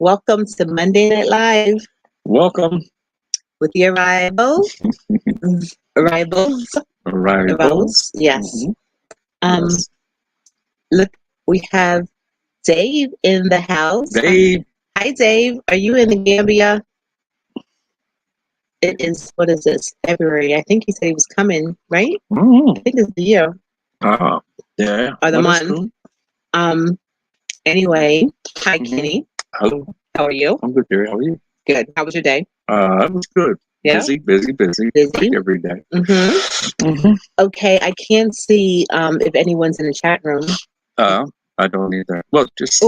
Welcome to Monday Night Live Welcome. with the arrivals. Arrivals. Yes. Yes. Look, we have Dave in the house. Dave. Hi, Dave. Are you in the Gambia? It is, what is this? February. I think he said he was coming, right? I think it's the year. Yeah. Or the What is month. cool? Anyway, hi, Kenny. Hello. How are you? I'm good, Jerry. How are you? Good. How was your day? It was good. Yeah? Busy. Like every day. Okay, I can't see if anyone's in the chat room. I don't either. Well, just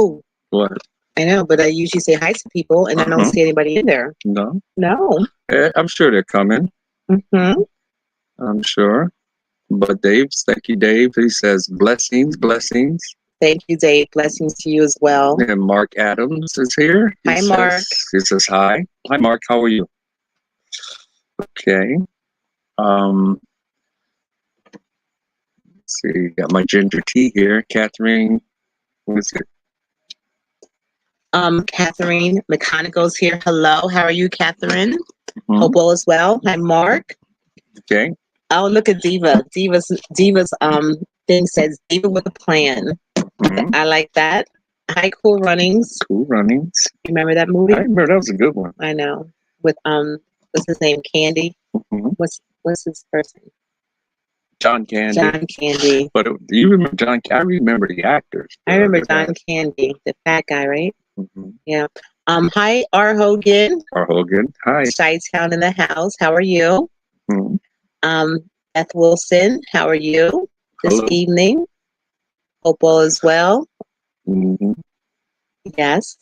what? I know, but I usually say hi to people, and I don't see anybody in there. No. I'm sure they're coming. I'm sure. But thank you, Dave. He says blessings. Thank you, Dave. Blessings to you as well. And Mark Adams is here. Hi, Mark. He says hi. Hi, Mark. How are you? Okay. Let's see. Got my ginger tea here. Catherine. What is it? Catherine McConaughey's here. Hello. How are you, Catherine? Hope all is well. Hi, Mark. Okay. Oh, look at Diva. Diva's thing says Diva with a plan. I like that. Hi, Cool Runnings. Cool Runnings. Remember that movie? I remember, that was a good one. I know. With what's his name? Candy. What's his first name? John Candy. John Candy. But do you remember John? I remember the actors. I remember John Candy, the fat guy, right? Yeah. Hi, R. Hogan. R. Hogan. Hi. Chi-Town in the house. How are you? Beth Wilson. How are you this evening? Hope all is well. Yes.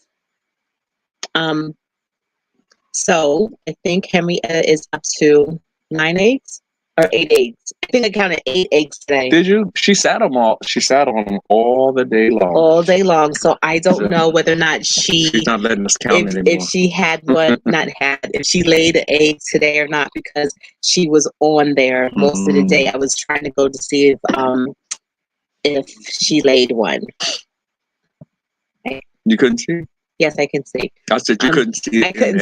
So I think Henrietta is up to 9 eggs or 8 eggs. I think I counted 8 eggs today. Did you? She sat on them all the day long. All day long. So I don't know whether or not she's not letting us count anymore. If she had one, if she laid an egg today or not, because she was on there most of the day. I was trying to go to see if she laid one. You couldn't see? Yes, I can see. I said you couldn't see. I couldn't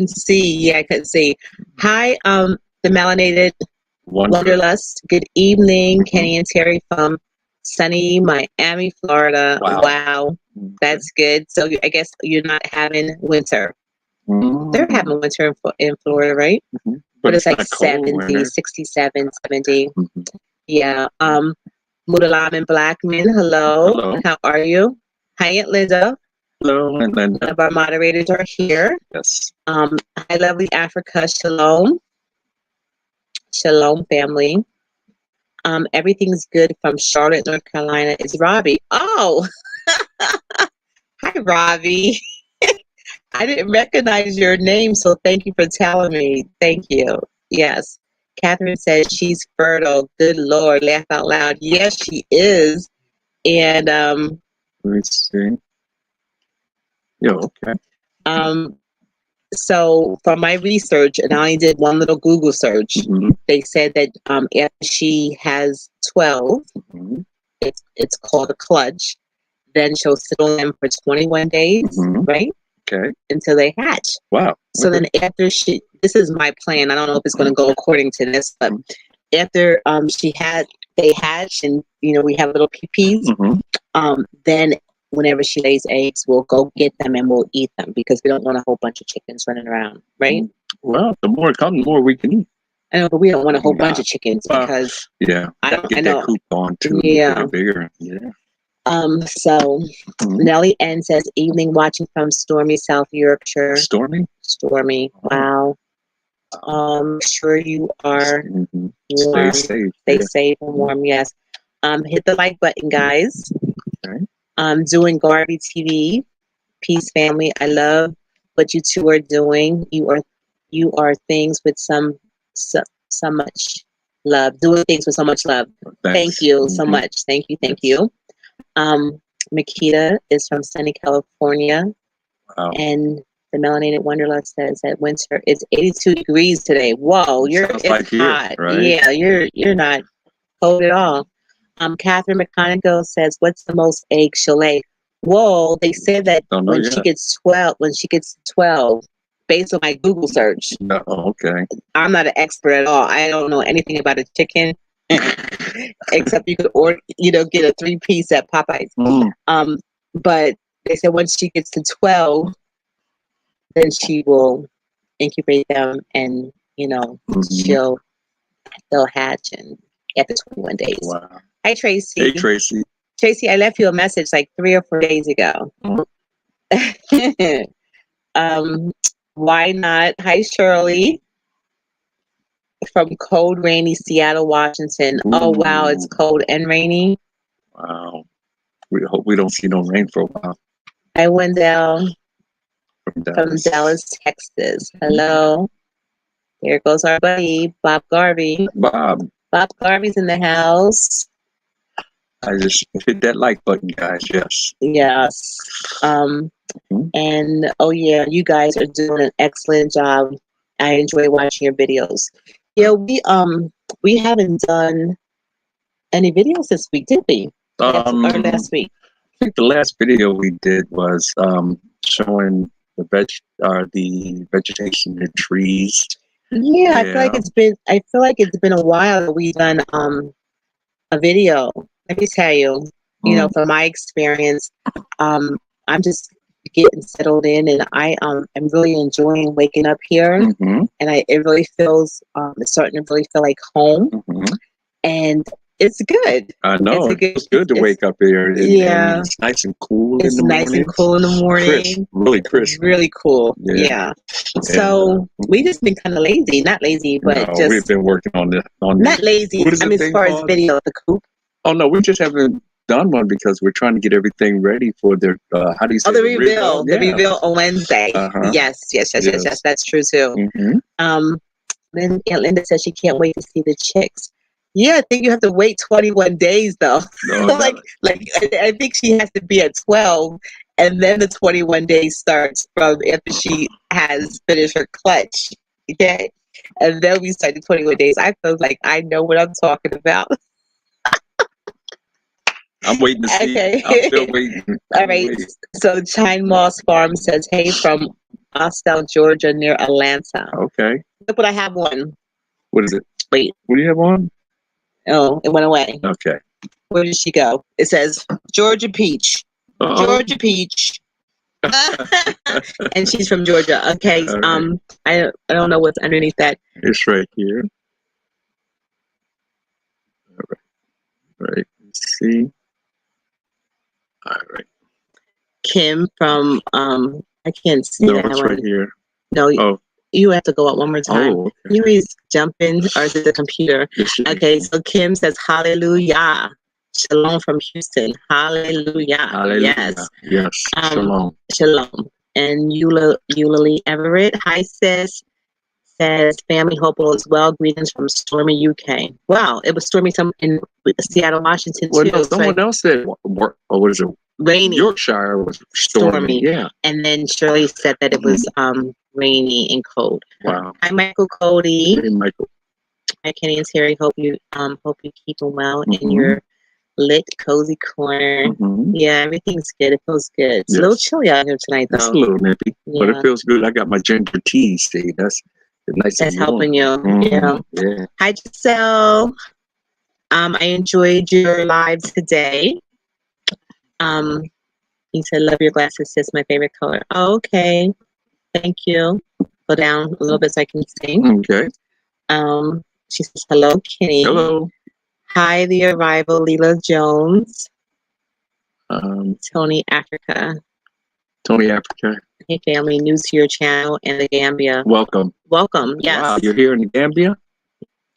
see. Yeah, I couldn't see. Hi, the Melanated Wanderlust. Good evening, Kenny and Terry from sunny Miami, Florida. Wow. That's good. So I guess you're not having winter. They're having winter in Florida, right? But it's like 70, 67, 70. Yeah. Mudalam and Blackman, hello. How are you? Hi, Aunt Linda. Hello, Aunt Linda. One of our moderators are here. Yes. Hi, lovely Africa. Shalom. Shalom, family. Everything's good from Charlotte, North Carolina. It's Robbie. Oh, hi, Robbie. I didn't recognize your name, so thank you for telling me. Thank you. Yes. Catherine says she's fertile. Good Lord, laugh out loud. Yes, she is. And let's see. Yeah, okay. So from my research, and I only did one little Google search, they said that after she has 12, it's called a clutch. Then she'll sit on them for 21 days, right? Okay. Until they hatch. Wow. So then after this is my plan. I don't know if it's going to go according to this, but after they hatch and, we have little PPs, then whenever she lays eggs, we'll go get them and we'll eat them because we don't want a whole bunch of chickens running around, right? Well, the more it comes, the more we can eat. I know, but we don't want a whole bunch of chickens because I know that coop on too. Yeah. Bigger. Yeah. So Nellie N says evening watching from stormy South Yorkshire. Stormy. Wow. Sure you are warm. Stay safe. Stay safe and warm. Yes. Hit the like button, guys. Okay. Doing Garvey TV. Peace, family. I love what you two are doing. You are things with so much love. Doing things with so much love. Thank you so much. Thank you. Makita is from sunny California. Wow. And the Melanated Wanderlust says that winter it's 82 degrees today. Whoa, it's like hot. Here, right? Yeah, you're not cold at all. Catherine McConaughey says, what's the most eggs she'll lay? Well, they said that Don't know when yet. she gets 12, based on my Google search. No, okay. I'm not an expert at all. I don't know anything about a chicken, except you could order, get a 3-piece at Popeyes. But they said once she gets to 12, then she will incubate them, and they'll hatch and after 21 days. Wow. Hi, Tracy. Hey, Tracy. Tracy, I left you a message like 3 or 4 days ago. Why not? Hi, Shirley. From cold, rainy Seattle, Washington. Ooh. Oh, wow, it's cold and rainy. Wow. We hope we don't see no rain for a while. Hi, Wendell. From Dallas, Texas. Hello. There goes our buddy, Bob Garvey. Bob Garvey's in the house. I just hit that like button, guys. Yes. Yes. And oh yeah, you guys are doing an excellent job. I enjoy watching your videos. Yeah, we haven't done any videos this week, did we? Or last week? I think the last video we did was showing the vegetation, the trees. Yeah, I feel like it's been a while that we've done a video. Let me tell you, from my experience, I'm just getting settled in, and I'm really enjoying waking up here, and it really feels it's starting to really feel like home, and it's good. I know it's good to wake up here. And it's nice and cool. It's nice and cool in the morning. Crisp, really crisp. Really cool. Yeah. So we just been kind of lazy. Not lazy, but we've been working on not lazy. I mean, as far as video, the coop. Oh no, we just haven't done one because we're trying to get everything ready for the how do you say the reveal? The reveal on Wednesday. Yes. That's true too. Then Linda says she can't wait to see the chicks. Yeah, I think you have to wait 21 days though. I think she has to be at 12, and then the 21 days starts from after she has finished her clutch. Okay, and then we start the 21 days. I feel like I know what I'm talking about. I'm waiting to see. Okay. I'm still waiting. All right. So Chine Moss Farm says, "Hey, from Austell, Georgia, near Atlanta." Okay. Look what I have on. What is it? Wait. What do you have on? Oh, it went away. Okay. Where did she go? It says Georgia Peach. Uh-oh. Georgia Peach. And she's from Georgia. Okay. Right. I don't know what's underneath that. It's right here. All right. Let's see. All right. Kim from I can't see that one. No, it's right here. No. Oh. You have to go up one more time. Oh, okay. You always jump in, or is it the computer? Okay, so Kim says, "Hallelujah, shalom from Houston, hallelujah." Yes. Shalom. Shalom. And Eulalie Everett, hi sis, says, "Family hope all is well. Greetings from stormy UK." Wow, it was stormy in Seattle, Washington too. No, someone else said, what is it? Rainy. Yorkshire was stormy. Yeah. And then Shirley said that it was rainy and cold. Wow. Hi, Michael Cody. Hey, Michael. Hi, Kenny and Terry. Hope you keep them well in your lit, cozy corner. Yeah, everything's good. It feels good. It's a little chilly out here tonight, though. It's a little nippy, but it feels good. I got my ginger tea. See, that's nice. That's helping you. Yeah. Hi, Giselle. I enjoyed your live today. He said, "Love your glasses, sis. My favorite color." Oh, okay. Thank you. Go down a little bit so I can see. Okay. She says, "Hello, Kenny." Hello. Hi, the arrival, Leela Jones. Tony Africa. Hey, family. New to your channel and the Gambia. Welcome. Yes. Wow, you're here in the Gambia?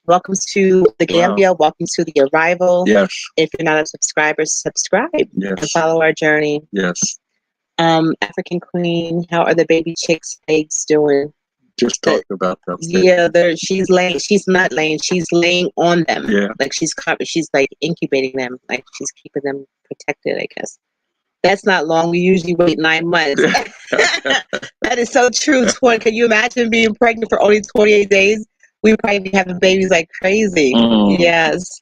Welcome to the Gambia. Wow. Welcome to the arrival. Yes. If you're not a subscriber, subscribe. Yes. And follow our journey. Yes. African Queen, how are the baby chicks' eggs doing? Just talk about them. Yeah, she's laying. She's not laying. She's laying on them. Yeah. Like she's like incubating them. Like she's keeping them protected, I guess. That's not long. We usually wait 9 months. That is so true. Can you imagine being pregnant for only 28 days? We probably be having babies like crazy. Yes.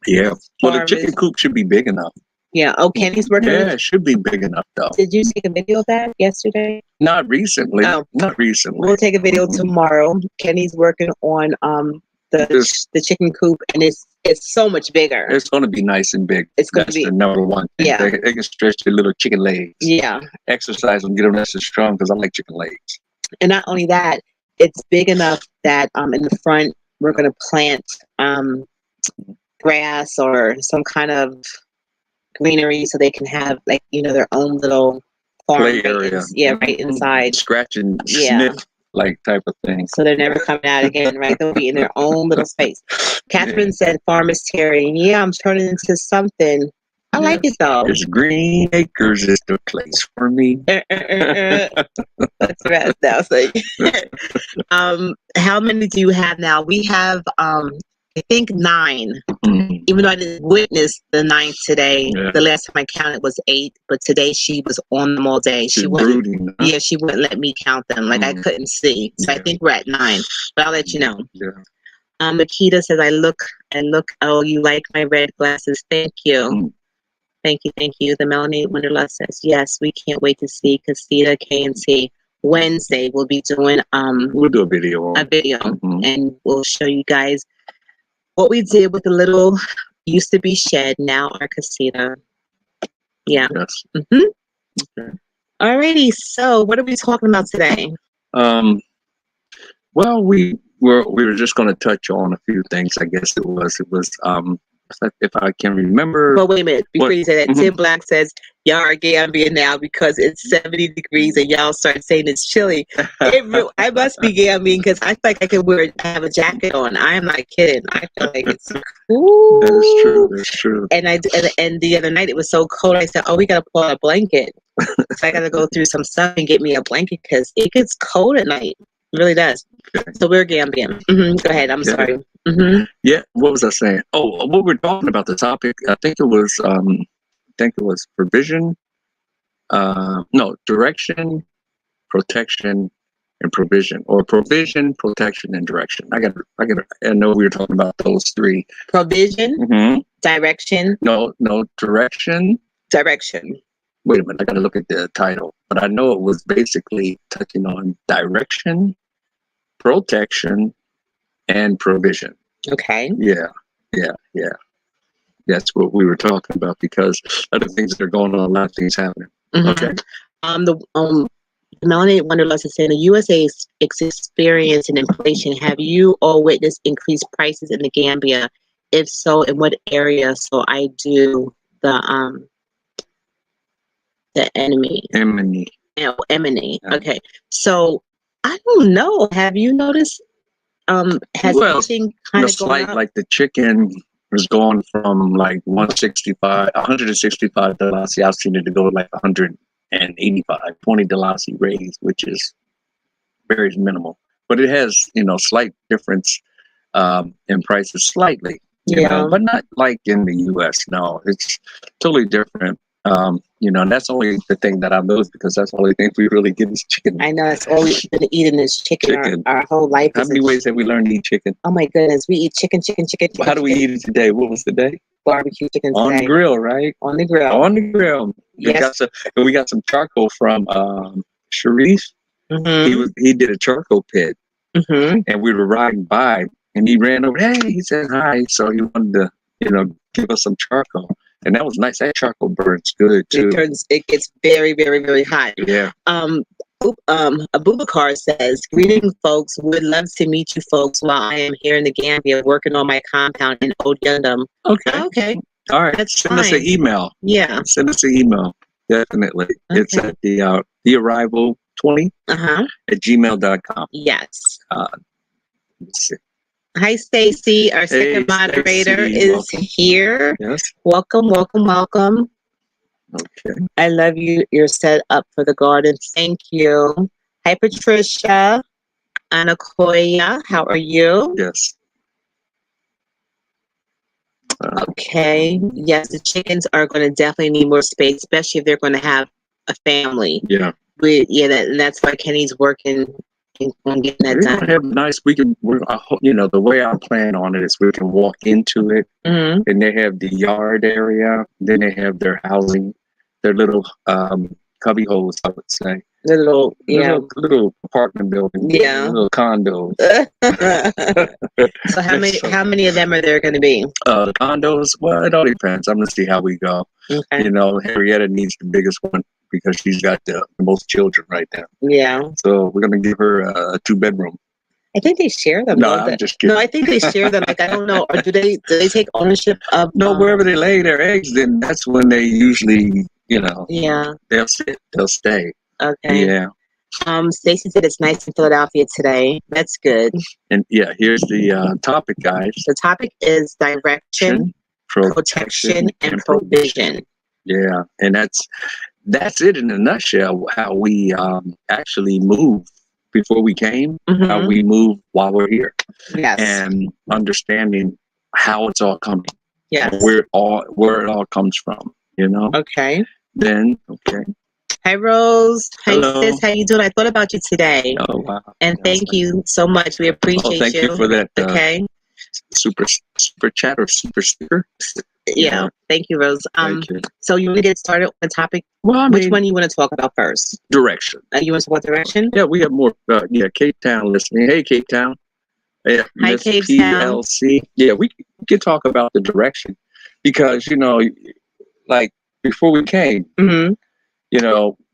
Yeah. Well, the chicken coop should be big enough. Yeah. Oh, Kenny's working. Yeah, it should be big enough though. Did you take a video of that yesterday? Not recently. Oh. Not recently. We'll take a video tomorrow. Kenny's working on the chicken coop, and it's so much bigger. It's going to be nice and big. It's going to be the number one thing. Yeah. They can stretch their little chicken legs. Yeah. Exercise them, get them nice and strong because I like chicken legs. And not only that, it's big enough that in the front we're going to plant grass or some kind of greenery so they can have their own little farm play area. Right inside. Scratch and sniff type of thing. So they're never coming out again, right? They'll be in their own little space. Catherine said, Farmers Terry, I'm turning into something. I like it though. It's Green Acres is the place for me. That's right. Now, so, how many do you have now? We have, I think 9. Even though I didn't witness the 9th today, the last time I counted was 8. But today she was on them all day. She wouldn't. Brooding, huh? Yeah, she wouldn't let me count them. I couldn't see. So I think we're at 9. But I'll let you know. Yeah. Makita says, I look. Oh, you like my red glasses? Thank you. Thank you. The Melanated Wanderlust says, yes, we can't wait to see Casita KNT. Wednesday we'll be doing we'll do a video. And we'll show you guys what we did with the little used to be shed, now our casita. Yeah. Yes. Okay. Alrighty. So what are we talking about today? Well, we were just going to touch on a few things. I guess it was if I can remember. But wait a minute, before you say that, Tim Black says, y'all are Gambia now because it's 70 degrees and y'all start saying it's chilly. I must be Gambian because I feel like I can have a jacket on. I am not kidding. I feel like it's cool. That's true. And and the other night it was so cold. I said, we got to pull out a blanket. So I got to go through some stuff and get me a blanket because it gets cold at night. It really does. Okay. So we're Gambian. Go ahead. I'm sorry. Yeah. What was I saying? Oh, what we're talking about the topic. I think it was provision. No, direction, protection, and provision, or provision, protection, and direction. I know we were talking about those 3. Provision, direction. No, direction. Direction. Wait a minute. I got to look at the title, but I know it was basically touching on direction, protection, and provision. Okay. Yeah. That's what we were talking about because other things that are going on, a lot of things happening. Okay. The Melanated Wanderlust is saying the USA is experiencing inflation. Have you all witnessed increased prices in the Gambia? If so, in what area? So I do the enemy. Emily. Emily. Okay. So I don't know. Have you noticed? Has anything kind of gone up? Like the chicken was going from like 165 Dalasi. I've seen it to go like 185, 20 Dalasi raised, which is very minimal. But it has, slight difference in prices slightly. You know, but not like in the US. No, it's totally different. And that's only the thing that I've noticed because that's the only thing we really get is chicken. I know that's all we've been eating is chicken. Our whole life. How many ways have we learned to eat chicken? Oh my goodness, we eat chicken. Well, how do we eat it today? What was the day? Barbecue chicken on the grill, right? On the grill. Yes. We got some charcoal from Sharif. He did a charcoal pit, and we were riding by, and he ran over. Hey, he said hi. So he wanted to, give us some charcoal. And that was nice. That charcoal burns good too. It gets very, very, very hot. Yeah. Abubakar says, "Greetings, folks. Would love to meet you, folks, while I am here in the Gambia working on my compound in Odyundum." Okay. All right. That's Send us an email. Yeah. Send us an email. Definitely. Okay. It's at the arrival 20 at gmail.com. Yes. Let's see. Hi, Stacy. Our second moderator is here. Yes. Welcome. Okay. I love you. You're set up for the garden. Thank you. Hi, Patricia. Anakoya. How are you? Yes. Okay. Yes, the chickens are going to definitely need more space, especially if they're going to have a family. Yeah. That's why Kenny's working on getting that We're done. gonna have nice. The way I plan on it is we can walk into it, Mm-hmm. and they have the yard area. Then they have their housing, their little cubby holes, I would say. The Little apartment building. Yeah. Little condos. So how many of them are there going to be? The condos. Well, it all depends. I'm gonna see how we go. Okay. Henrietta needs the biggest one because she's got the most children right now. Yeah. So we're gonna give her a 2-bedroom. I think they share them. No, I'm just kidding. No, I think they share them. Like, I don't know. Or do they take ownership of? No, wherever they lay their eggs, then that's when they usually, Yeah. they'll stay. Okay. Yeah. Stacy said it's nice in Philadelphia today. That's good. And yeah, here's the topic, guys. The topic is direction, protection, and provision. Yeah, and that's it in a nutshell. How we actually move before we came, Mm-hmm. how we move while we're here, Yes. and understanding how it's all coming. Yes. Where it all comes from. Okay. Then okay. Hi, Rose. Hi, Hello. sis. How you doing? I thought about you today. Oh wow! And thank you so much. We appreciate thank you for that. Okay. Super chat or super sticker. Yeah. Thank you, Rose. Thank you. So you want to get started on the topic? Well, which one you want to talk about first? Direction. You want to talk about direction? Yeah, we have more. Cape Town listening. Hey, Cape Town. Yeah, hi, Miss Cape PLC. Town. Yeah, we can talk about the direction because like before we came, Mm-hmm.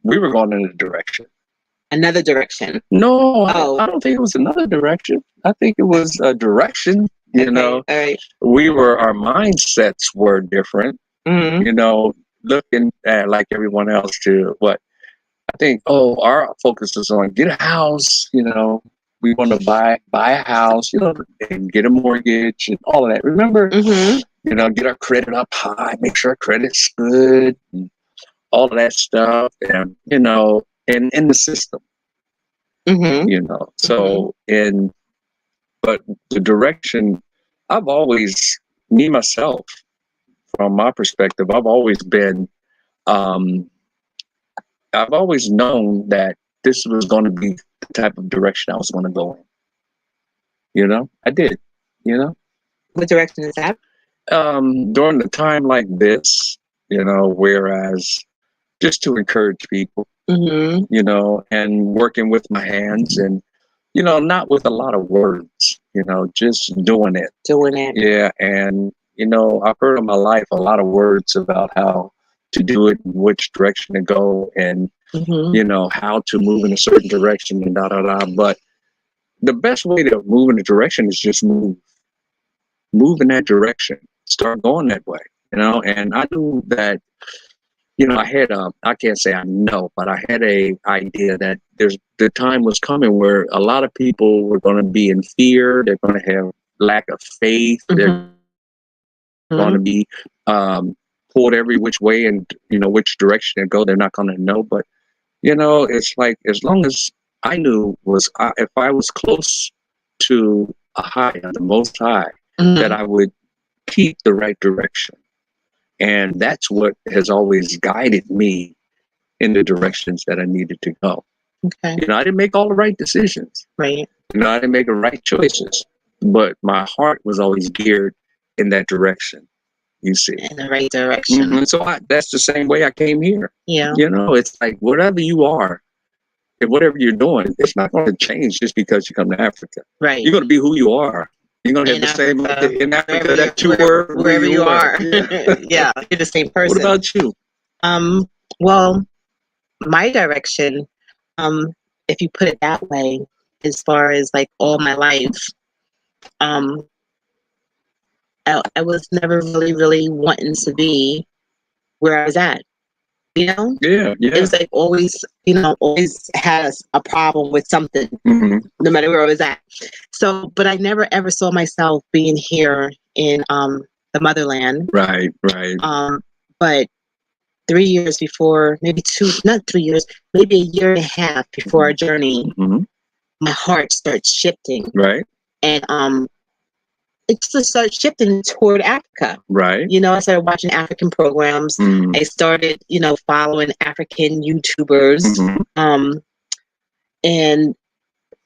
we were going in a direction. Another direction. No, I don't think it was another direction. I think it was a direction. All right. Our mindsets were different. Mm-hmm. Looking at like everyone else to what I think. Oh, our focus is on get a house. We want to buy a house. And get a mortgage and all of that. Remember, Mm-hmm. Get our credit up high, make sure our credit's good, and all of that stuff, and and in the system. Mm-hmm. So but the direction, I've always, me myself, from my perspective, I've always been, I've always known that this was going to be the type of direction I was going to go in. I did. What direction is that? During the time like this, whereas just to encourage people, Mm-hmm. And working with my hands and, not with a lot of words, just doing it. Yeah. And, I've heard in my life a lot of words about how to do it and which direction to go and, how to move in a certain direction and But the best way to move in a direction is just move in that direction. Start going that way, and I knew that, I had I can't say I know, but I had a idea that the time was coming where a lot of people were going to be in fear. They're going to have lack of faith. They're going to be pulled every which way and, which direction to go. They're not going to know. But, it's like as long as I knew if I was close to a high, the most high, that I would keep the right direction. And that's what has always guided me in the directions that I needed to go. Okay. I didn't make all the right decisions. Right. I didn't make the right choices, but my heart was always geared in that direction. You see, in the right direction. So that's the same way I came here. Yeah. It's like whatever you are, and whatever you're doing, it's not going to change just because you come to Africa. Right. You're going to be who you are. You're going to have the same in Africa that you were wherever you are. Yeah. You're the same person. What about you? Well, my direction, if you put it that way, as far as like all my life, I was never really wanting to be where I was at. Yeah. It was like always has a problem with something, no matter where I was at. So, but I never ever saw myself being here in the motherland. Right. But 3 years before, maybe not 3 years, maybe a year and a half before our journey, my heart starts shifting. Right. And it just started shifting toward Africa. Right. I started watching African programs. I started, following African YouTubers. And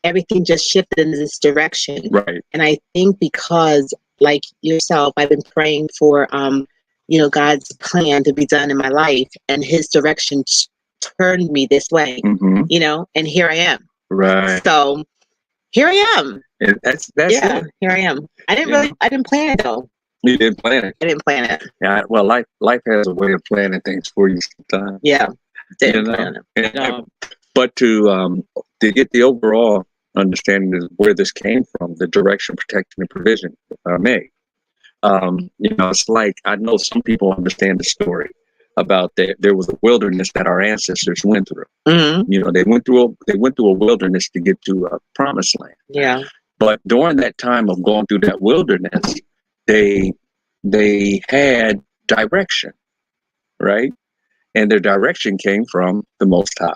everything just shifted in this direction. Right. And I think because, like yourself, I've been praying for, God's plan to be done in my life, and His direction turned me this way, and here I am. Right. So here I am. And that's yeah, it. Here I am. I didn't plan it though. You didn't plan it. I didn't plan it. Yeah. Well, life has a way of planning things for you sometimes. Yeah. Didn't plan it. But to get the overall understanding of where this came from, the direction, protection, and provision, if I may. It's like, I know some people understand the story about that there was a wilderness that our ancestors went through. They went through a wilderness to get to a promised land. Yeah. But during that time of going through that wilderness, they had direction, right? And their direction came from the Most High.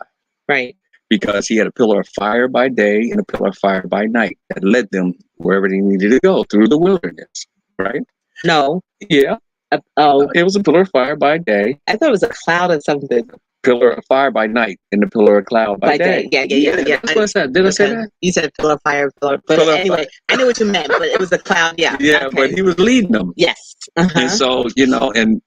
Right. Because He had a pillar of fire by day and a pillar of fire by night that led them wherever they needed to go through the wilderness, right? No. Yeah. It was a pillar of fire by day. I thought it was a cloud or something. Pillar of fire by night and the pillar of cloud by day. Yeah. That's what I said. Did I say that? You said pillar of fire, but anyway, I knew what you meant, but it was a cloud. Yeah. Yeah, okay. But He was leading them. Yes. And so, and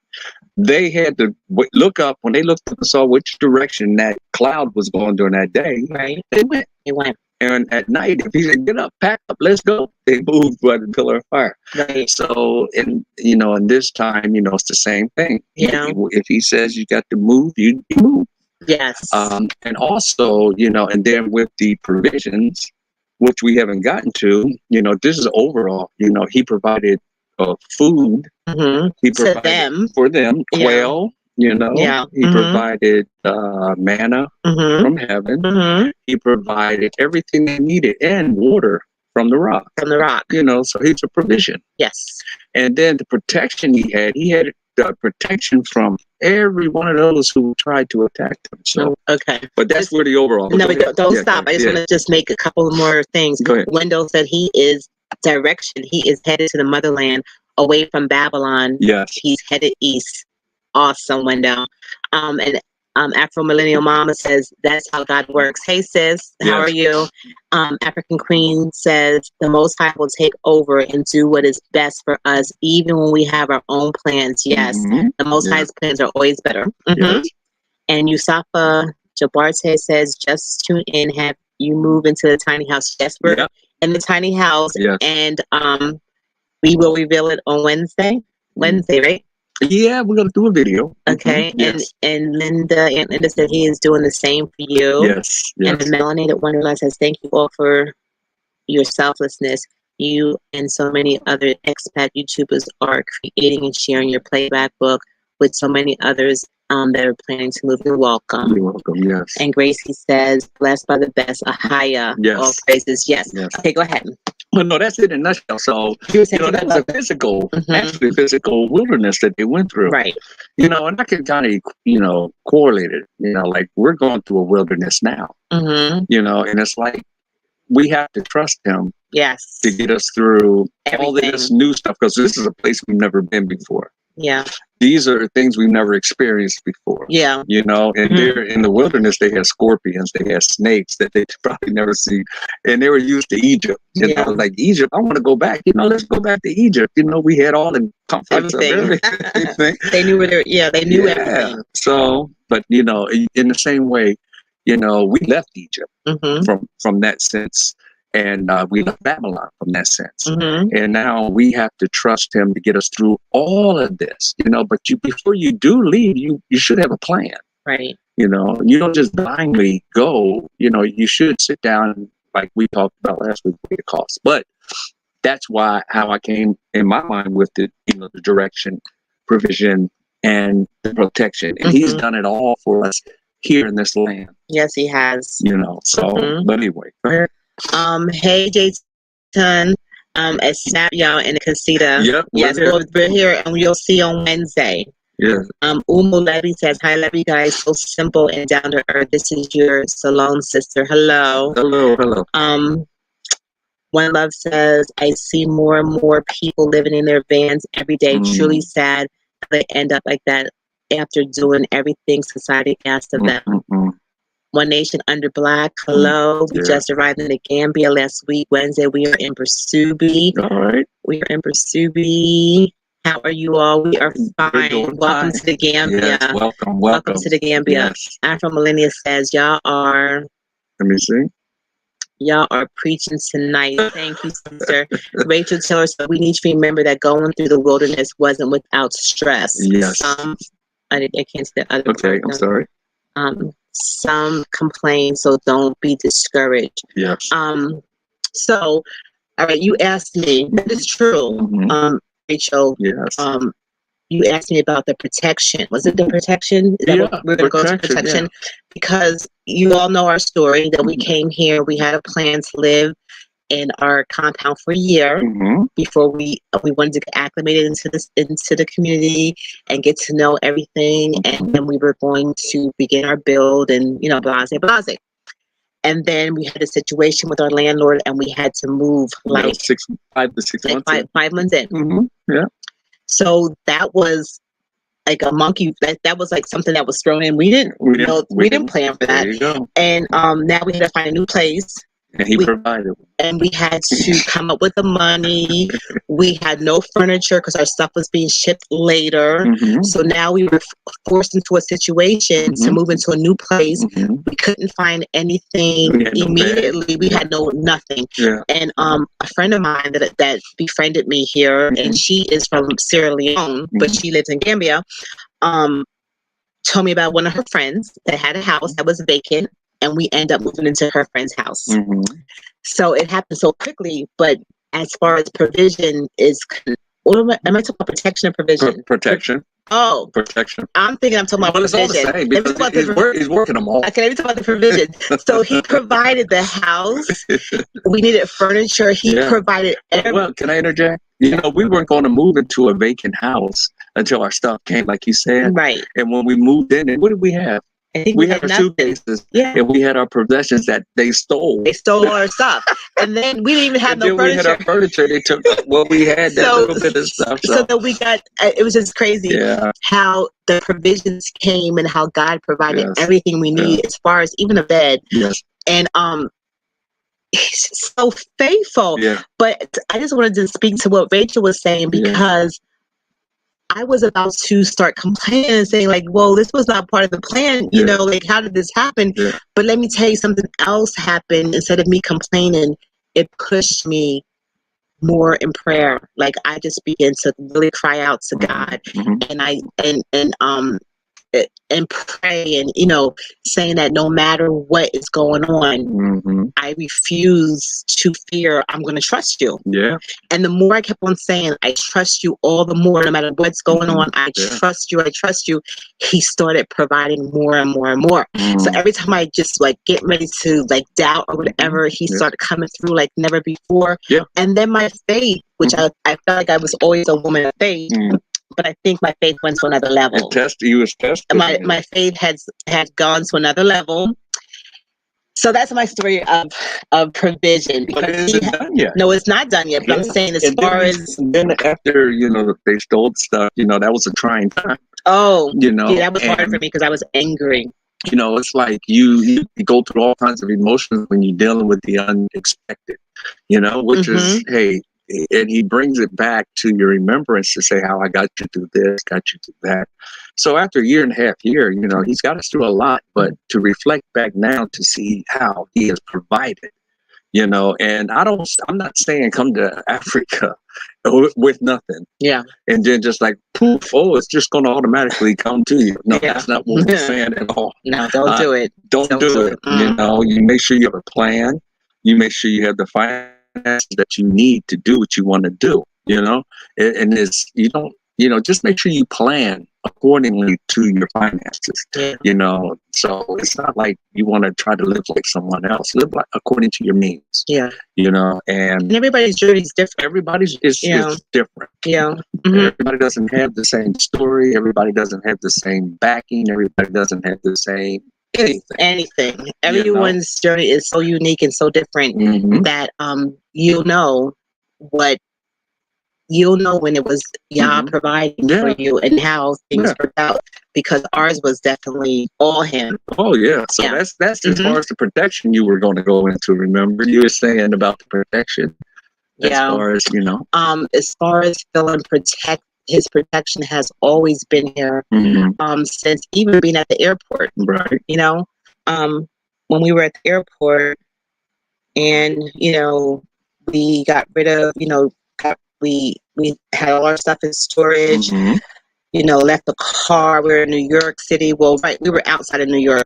they had to look up. When they looked up and saw which direction that cloud was going during that day, right? They went. And at night, if He said, "Get up, pack up, let's go," they moved by the pillar of fire. Right. So, in this time, it's the same thing. Yeah. If He says you got to move, you move. Yes. And also, and then with the provisions, which we haven't gotten to, this is overall. He provided food. He provided for them quail. Yeah. He provided manna from heaven. He provided everything they needed and water from the rock. So He's a provision. Yes. And then the protection He had the protection from every one of those who tried to attack them. So okay. But that's where the overall. No, don't stop. I just want to just make a couple more things. Go ahead. Wendell said he is direction. He is headed to the motherland, away from Babylon. Yes. He's headed east. Awesome, Wendell. And Afro Millennial Mama says that's how God works. Hey sis, how are you? African Queen says the Most High will take over and do what is best for us, even when we have our own plans. Yes, the Most High's plans are always better. Yes. And Yusafa Jabarte says, just tune in. Have you move into the tiny house? Yes, we're in the tiny house, and we will reveal it on Wednesday. Wednesday, right? Yeah, we're gonna do a video. Okay, and Linda said he is doing the same for you. Yes. And the Melanated Wonderland says, thank you all for your selflessness. You and so many other expat YouTubers are creating and sharing your playback book with so many others that are planning to move. You're welcome. You're welcome. Yes. And Gracie says, blessed by the best. Ahaya. Yes. All praises. Yes. Okay, go ahead. Well, no, that's it in a nutshell. So, that was a physical, actually physical wilderness that they went through. Right. And I can kind of, correlate it, like we're going through a wilderness now, and it's like we have to trust Him. Yes. To get us through everything. All this new stuff, because this is a place we've never been before. Yeah. These are things we've never experienced before. Yeah. And they're in the wilderness, they had scorpions, they had snakes that they probably never seen. And they were used to Egypt. Like Egypt, I want to go back. Let's go back to Egypt. We had all the comforts of everything. They knew where they knew everything. So, but in the same way, we left Egypt from that sense. And we left Babylon from that sense. And now we have to trust Him to get us through all of this, but before you do leave, you should have a plan. Right. You don't just blindly go, you should sit down, like we talked about last week, with the cost. But that's how I came in my mind with the direction, provision, and the protection. And He's done it all for us here in this land. Yes, He has. So, but anyway, go ahead. Hey, Jayton, at Snap Y'all in the Casita. Yep, yes, we're here, and you'll see on Wednesday. Yeah. Umu Levy says, hi, Levy guys, so simple and down to earth. This is your Salon sister. Hello. Hello. One Love says, I see more and more people living in their vans every day. Truly sad they end up like that after doing everything society asked of them. One Nation Under Black. Hello. We just arrived in the Gambia last week, Wednesday. We are in Pursubi. All right. We are in Pursubi. How are you all? We are fine. Welcome to the Gambia. Yes, welcome. Welcome to the Gambia. Yes. Afro Millennia says, y'all are preaching tonight. Thank you, sister. Rachel Taylor said, we need to remember that going through the wilderness wasn't without stress. Yes. I can't say the other. Okay, I'm sorry. Some complain, so don't be discouraged. Yes. So, all right, you asked me. That is true. Rachel. Yes. You asked me about the protection. Was it the protection? Is that what we're going to go to protection? Yeah. Because you all know our story that we came here. We had a plan to live in our compound for a year before we wanted to get acclimated into the community and get to know everything. And then we were going to begin our build and, blase. And then we had a situation with our landlord and we had to move like 5 to 6 months. 5 months in. Yeah. So that was like a monkey. That was like something that was thrown in. We didn't plan for that. There you go. And now we had to find a new place. And he provided. And we had to come up with the money. We had no furniture because our stuff was being shipped later. So now we were forced into a situation to move into a new place. We couldn't find anything immediately. We had nothing. Yeah. And a friend of mine that befriended me here, and she is from Sierra Leone, but she lives in Gambia, told me about one of her friends that had a house that was vacant. And we end up moving into her friend's house. So it happened so quickly. But as far as provision is, am I talking about protection or provision? Protection. Oh, protection. I'm talking. I'm talking about provision. It's all the same because he's working them all. Okay, let me talk about the provision. So he provided the house. We needed furniture. He provided. Well, can I interject? We weren't going to move into a vacant house until our stuff came, like you said. Right. And when we moved in, what did we have? I think we had our suitcases, and we had our possessions that they stole. They stole our stuff, and then we didn't even have no furniture. We had our furniture. They took what we had, that little bit of stuff. So that we got. It was just crazy how the provisions came and how God provided everything we need, as far as even a bed. Yes. And He's so faithful. Yeah. But I just wanted to speak to what Rachel was saying because. I was about to start complaining and saying like, well, this was not part of the plan, like how did this happen? Yeah. But let me tell you, something else happened. Instead of me complaining, it pushed me more in prayer. Like I just began to really cry out to God and pray and, saying that no matter what is going on, I refuse to fear. I'm going to trust you. Yeah. And the more I kept on saying, I trust you all the more, no matter what's going on, I trust you. I trust you. He started providing more and more and more. So every time I just like get ready to like doubt or whatever, he started coming through like never before. Yeah. And then my faith, which I felt like I was always a woman of faith. But I think my faith went to another level. You was tested. My faith had gone to another level. So that's my story of provision. But is it done yet? No, it's not done yet. But I'm saying then after they stole the stuff, that was a trying time. Oh, that was hard for me because I was angry. It's like you go through all kinds of emotions when you're dealing with the unexpected. Which is hey. And he brings it back to your remembrance to say how I got you through this, got you through that. So after a year and a half here, he's got us through a lot, but to reflect back now to see how he has provided, and I'm not saying come to Africa with nothing. Yeah. And then just like poof, it's just going to automatically come to you. No, that's not what we're saying at all. No, don't do it. Don't do it. You make sure you have a plan. You make sure you have the finances that you need to do what you want to do, and just make sure you plan accordingly to your finances, so it's not like you want to try to live like someone else. Live according to your means, and everybody's journey is different. Everybody's is different. Everybody doesn't have the same story. Everybody doesn't have the same backing. Everybody doesn't have the same anything. Everyone's journey is so unique and so different that you'll know what you'll know when it was Yah providing for you and how things worked out, because ours was definitely all him. Oh yeah. So that's as far as the protection you were going to go into. Remember, you were saying about the protection. As far as, you know. As far as feeling his protection has always been here. Since even being at the airport. Right. You know, when we were at the airport, and you know, we got rid of, you know, we had all our stuff in storage. You know, left the car. We were in New York City. Well, right, we were outside of New York.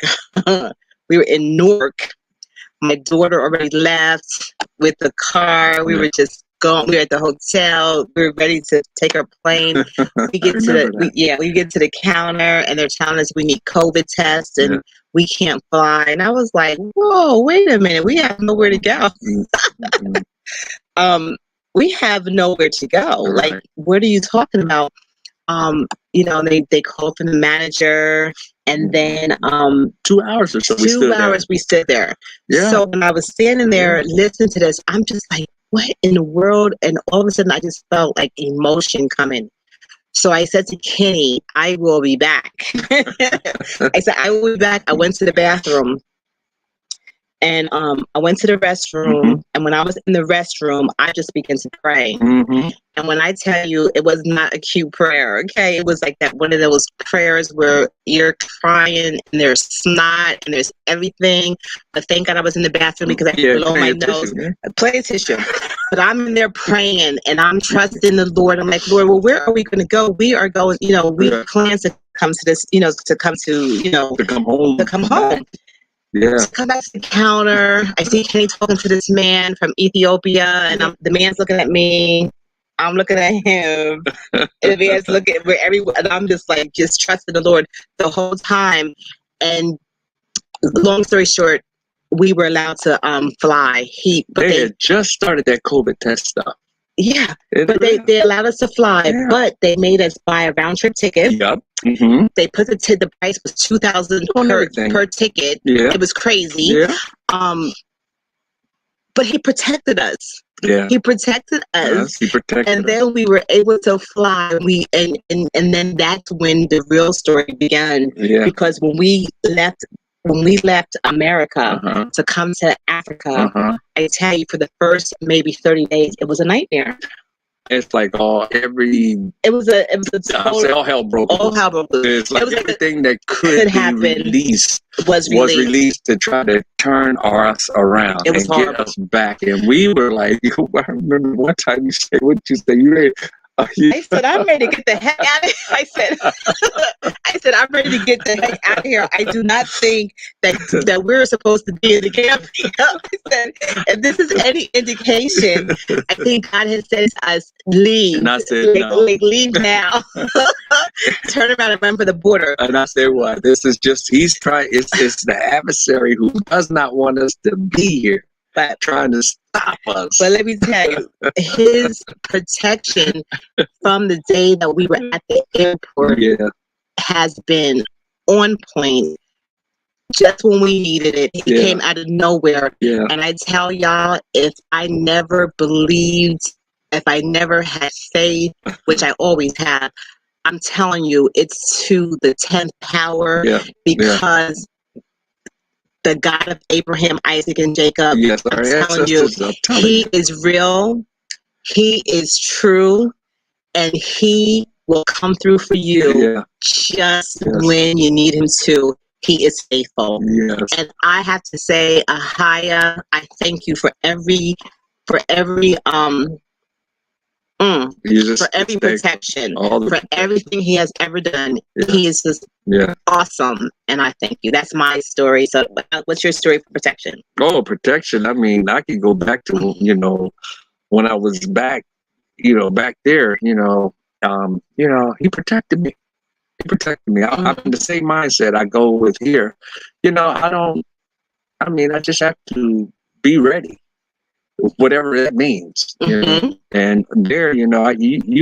We were in Newark. My daughter already left with the car. We were just going. We were at the hotel. We were ready to take our plane. We get to we get to the counter, and they're telling us we need COVID tests and we can't fly. And I was like, whoa, wait a minute, we have nowhere to go. We have nowhere to go. Like, what are you talking about? You know, they called for the manager, and then 2 hours or so. 2 hours we stood there. Yeah. So when I was standing there listening to this, I'm just like, what in the world? And all of a sudden I just felt like emotion coming. So I said to Kenny, I will be back. I said, I will be back. I went to the bathroom. And I went to the restroom, and when I was in the restroom, I just began to pray. And when I tell you, it was not a cute prayer, okay? It was like that one of those prayers where you're crying, and there's snot, and there's everything. But thank God I was in the bathroom because I could blow my nose. Play a tissue. But I'm in there praying, and I'm trusting the Lord. I'm like, Lord, well, where are we going to go? We are going, you know, we plan to come to this, you know, to come home. Yeah. So come back to the counter. I see Kenny talking to this man from Ethiopia, and the man's looking at me. I'm looking at him. And the man's looking at everyone, and I'm just like, just trusting the Lord the whole time. And long story short, we were allowed to fly. They had just started that COVID test stuff. Yeah, but they allowed us to fly, but they made us buy a round trip ticket. Yep. They put the price was $2,000 per ticket. Yeah. It was crazy. Yeah. But he protected us. Yeah. He protected us. Yes, he protected us. And then we were able to fly. And then that's when the real story began. Yeah. Because when we left America to come to Africa, I tell you, for the first maybe 30 days, it was a nightmare. It's like all hell broke loose. All hell broke loose. It's like everything that could happen released was released to try to turn us around and get us back. And we were like, I remember one time you said, what did you say? You ready? I said, I'm ready to get the heck out of here. I said, I'm ready to get the heck out of here. I do not think that we're supposed to be in the Gambia. I said, if this is any indication, I think God has said to us, leave. And I said, no. Leave now. Turn around and run for the border. And I said, what? This is just, it's the adversary who does not want us to be here. But trying to stop us. But let me tell you, his protection from the day that we were at the airport has been on point. Just when we needed it, he came out of nowhere. Yeah. And I tell y'all, if I never believed, if I never had faith, which I always have, I'm telling you, it's to the 10th power because the God of Abraham, Isaac, and Jacob, I'm telling you, he is real, he is true, and he will come through for you just when you need him to. He is faithful. Yes. And I have to say, Ahaya, I thank you for every protection, for everything he has ever done. He is just awesome, and I thank you. That's my story. So what's your story for protection? Oh, protection. I mean, I could go back to, when I was back there, he protected me. He protected me. I'm in the same mindset I go with here. I just have to be ready. Whatever that means, and there, you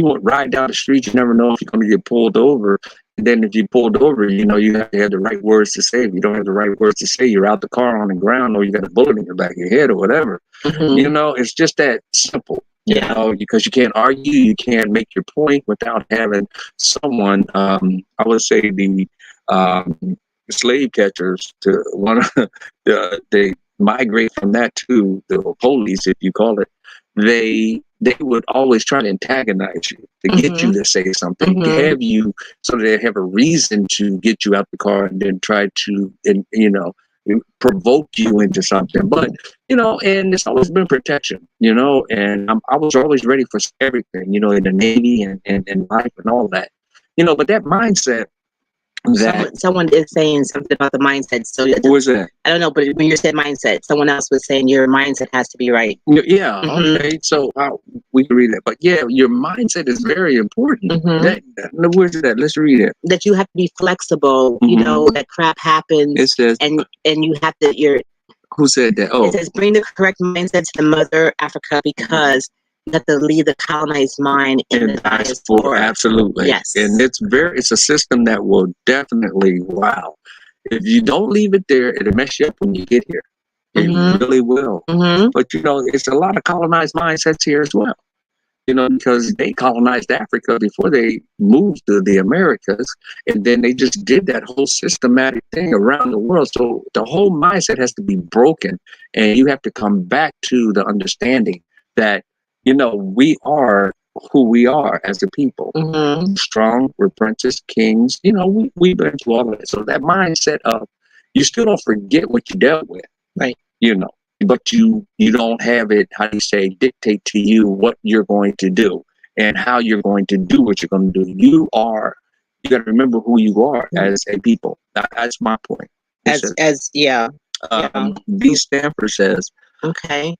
won't ride down the street. You never know if you're going to get pulled over. And then if you pulled over, you have to have the right words to say. If you don't have the right words to say, you're out the car on the ground, or you got a bullet in your back of your head, or whatever. It's just that simple. You know, because you can't argue, you can't make your point without having someone. I would say the slave catchers to one of they migrate from that to the police, if you call it. They would always try to antagonize you to get you to say something, to have you so they have a reason to get you out the car and then try to, provoke you into something. But and it's always been protection, and I was always ready for everything, in the Navy and life and all that, but that mindset. Someone is saying something about the mindset. So what was that? I don't know, but when you said mindset, someone else was saying your mindset has to be right. Yeah. Okay. So we can read that, but yeah, your mindset is very important. Where's that? Let's read it. That you have to be flexible. That crap happens. It says, and you have to. Who said that? Oh, it says bring the correct mindset to the mother Africa because. You have to leave the colonized mind in the diaspora. Absolutely. Yes. And it's a system that will definitely, wow. If you don't leave it there, it'll mess you up when you get here. It really will. But, it's a lot of colonized mindsets here as well. Because they colonized Africa before they moved to the Americas. And then they just did that whole systematic thing around the world. So the whole mindset has to be broken. And you have to come back to the understanding that, we are who we are as a people. Strong, we're princes, kings. We've been through all of it. So that mindset of you still don't forget what you dealt with. Right. But you don't have it, how do you say, dictate to you what you're going to do and how you're going to do what you're going to do. You got to remember who you are as a people. That's my point. B. Stanford says. Okay.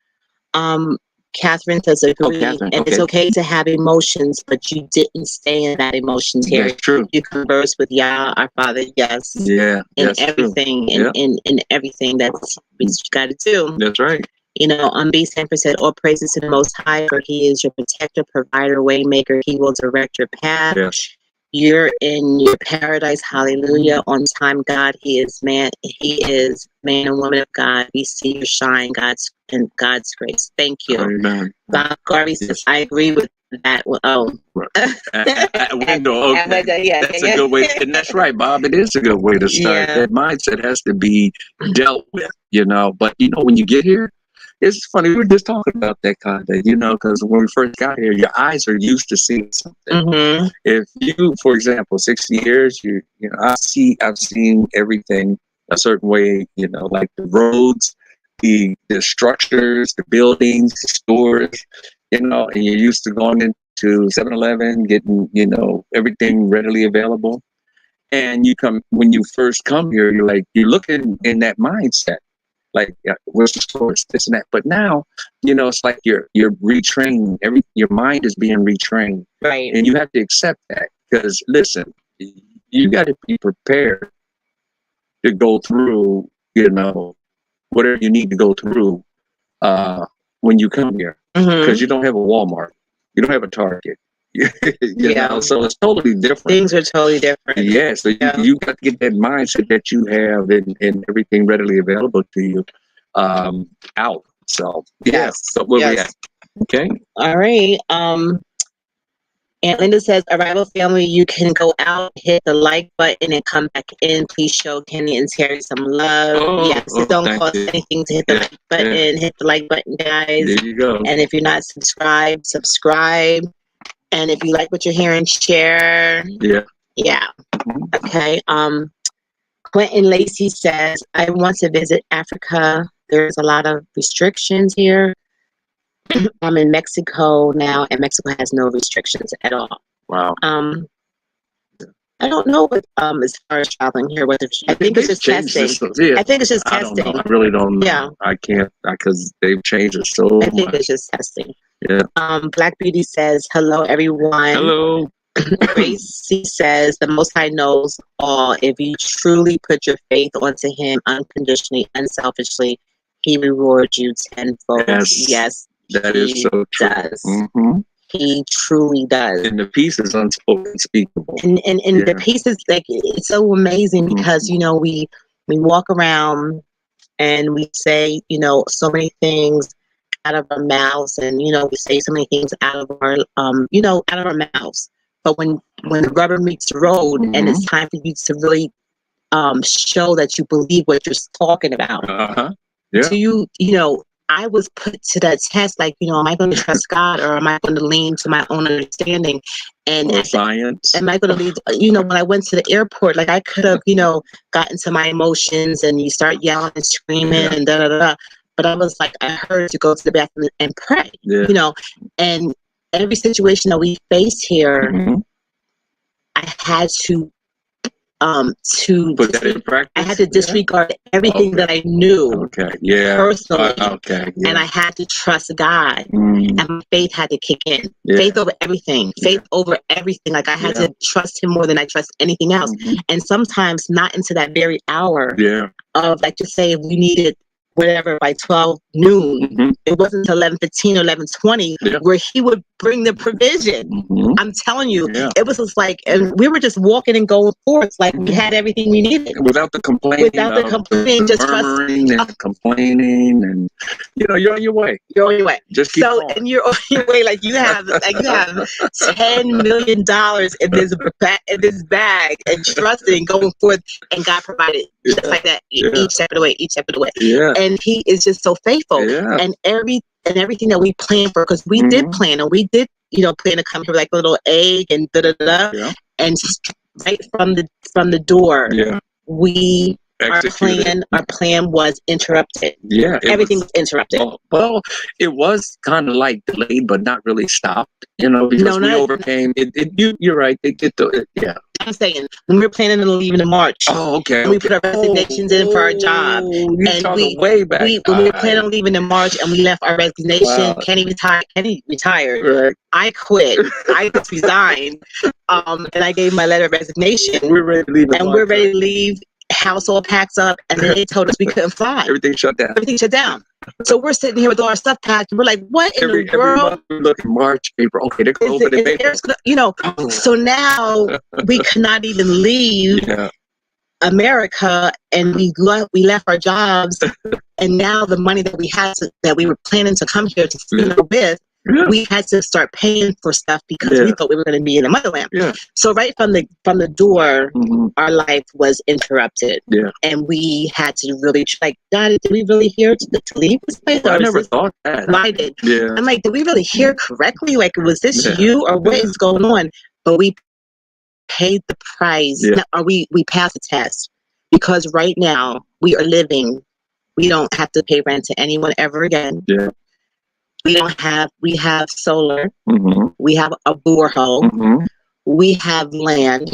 Catherine says agree, it's okay to have emotions, but you didn't stay in that emotions here. That's true. You converse with Yah, our Father, yes. Yeah. And everything, in everything that's what you got to do. That's right. B. Stanford said, all praises to the Most High, for He is your protector, provider, waymaker. He will direct your path. Yes. You're in your paradise. Hallelujah. On time, God. He is man and woman of God. We see your shine, God's grace. Thank you. Amen. Bob Garvey says, I agree with that. Window. Okay. That's a good way. And that's right, Bob. It is a good way to start. That mindset has to be dealt with, But, when you get here, it's funny. We were just talking about that kind of, because when we first got here, your eyes are used to seeing something. If you, for example, 60 years, I've seen everything a certain way, like the roads, the structures, the buildings, the stores, and you're used to going into 7-Eleven, getting, everything readily available. And when you first come here, you're looking in that mindset. Like, where's the stores, this and that. But now, it's like you're retrained. Your mind is being retrained. Right. And you have to accept that. Because, listen, you got to be prepared to go through, whatever you need to go through when you come here. Because you don't have a Walmart. You don't have a Target. you know, so it's totally different. Things are totally different. Yeah, so you got to get that mindset that you have and everything readily available to you out. So so where we at? Okay. All right. Aunt Linda says, Arrival family, you can go out, hit the like button, and come back in. Please show Kenny and Terry some love. Yes, it don't cost anything to hit the like button. Hit the like button, guys. There you go. And if you're not subscribed, subscribe. And if you like what you're hearing, share. Yeah. Okay. Quentin Lacey says, I want to visit Africa. There's a lot of restrictions here. I'm in Mexico now, and Mexico has no restrictions at all. Wow. I don't know what as far as traveling here, whether I think it's just testing. I think it's just testing. I really don't know. Yeah. I can't because they've changed it so much. I think it's just testing. Yeah. Black Beauty says, hello everyone. Hello. Gracie says, the Most High knows all. If you truly put your faith onto Him unconditionally, unselfishly, He rewards you tenfold. Yes. That is so true. Does. He truly does. And the peace is unspeakable. And the peace is like, it's so amazing because, we walk around and we say, so many things out of our mouths, and we say so many things out of our out of our mouths. But when the rubber meets the road, and it's time for you to really show that you believe what you're talking about. Yeah. Do I was put to that test, like, am I going to trust God, or am I going to lean to my own understanding? And science. Am I going to lead? When I went to the airport, like, I could have, gotten to my emotions, and you start yelling and screaming and da da da. But I was like, I heard to go to the bathroom and pray, and every situation that we face here, I had to put that in practice. I had to disregard everything that I knew personally. And I had to trust God. And my faith had to kick in. Faith over everything. Faith over everything. Like, I had to trust him more than I trust anything else. And sometimes not into that very hour of, like, just say if we needed whatever by 12 noon, it wasn't until 11:15 or 11:20 where he would bring the provision. I'm telling you, it was just like, and we were just walking and going forth, like we had everything we needed without the complaining, just murmuring and complaining, and you're on your way. You're on your way. Just keep going. And you're on your way, like you have $10 million in this bag, and trusting, going forth, and God provided just like that each step of the way. And he is just so faithful. And everything that we planned for, because we did plan, and we did plan to come here like a little egg and da da da, and right from the door, our plan was interrupted. Everything was interrupted. Well, it was kind of like delayed, but not really stopped. Because we overcame it. You're right. They did I'm saying, when we were planning on leaving in March. Oh, okay. And we put our resignations in for our job. And way back. When we were planning on leaving in March, and we left our resignation. Wow. Kenny retired. Right. I quit. I just resigned. And I gave my letter of resignation. We're ready to leave. We're ready to leave. House all packed up, and then they told us we couldn't fly. Everything shut down. So we're sitting here with all our stuff packed, and we're like, what in the world? Every month we look at March, April. Okay, they're going to open it. So now we could not even leave America, and we left our jobs, and now the money that we were planning to come here to with, we had to start paying for stuff because we thought we were going to be in the motherland. So right from the door, our life was interrupted, and we had to really God, did we really hear to leave this place? I never thought that. I did. I'm like, did we really hear correctly? Like, was this you, or what is going on? But we paid the price, or we passed the test, because right now we are living. We don't have to pay rent to anyone ever again. We have solar. We have a borehole. We have land.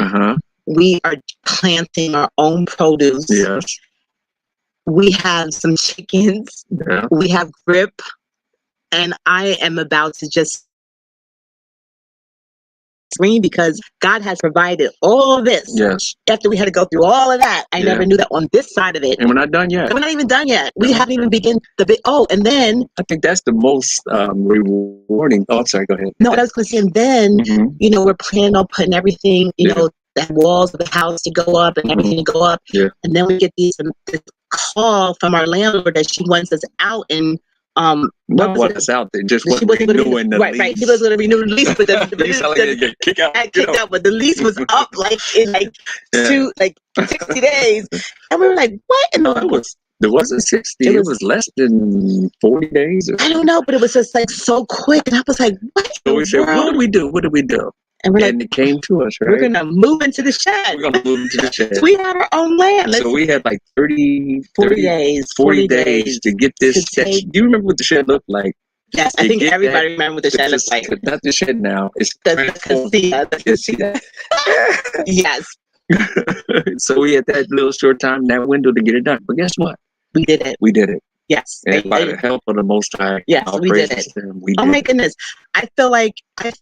We are planting our own produce. We have some chickens. We have grip. And I am about to just scream, because God has provided all of this. After we had to go through all of that, I never knew that on this side of it. And we're not done yet. We're not even done yet. We haven't even begun and then I think that's the most rewarding. Oh, sorry, go ahead. No, I was going to say, and then we're planning on putting everything, the walls of the house to go up and everything to go up. And then we get this call from our landlord that she wants us out, and not want us out there, just wasn't renewing the lease. Right. He was going to renew the lease, but the kicked out. But the lease was up in 60 days, and we were like, "What?" And it wasn't 60. It was less than 40 days. I don't know, but it was just so quick, and I was like, "What?" So we said, "What do we do? What do we do?" And we're it came to us, right? We're going to move into the shed. We're going to move into the shed. So we had our own land. So we had 40 days to get this shed. Do you remember what the shed looked like? Yes, I think everybody remembers what the shed looks like. Not the shed now. It's the Yes. So we had that little short time, that window to get it done. But guess what? We did it. Yes. And by the help of the Most High. Yes, we did it. Oh my goodness. I feel like I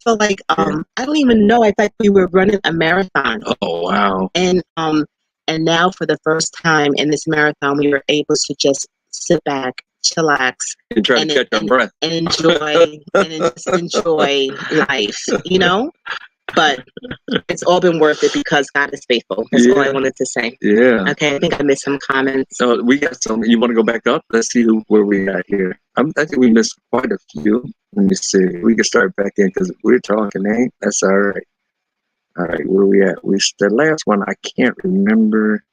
don't even know. I thought we were running a marathon. Oh wow. And now for the first time in this marathon, we were able to just sit back, chillax, and try to catch our breath and enjoy life, but it's all been worth it because God is faithful. That's all I wanted to say. Yeah. Okay, I think I missed some comments. So we got some. You want to go back up? Let's see where we got here. I think we missed quite a few. Let me see. We can start back in because we're talking, ain't? That's all right. All right, where we at? The last one I can't remember.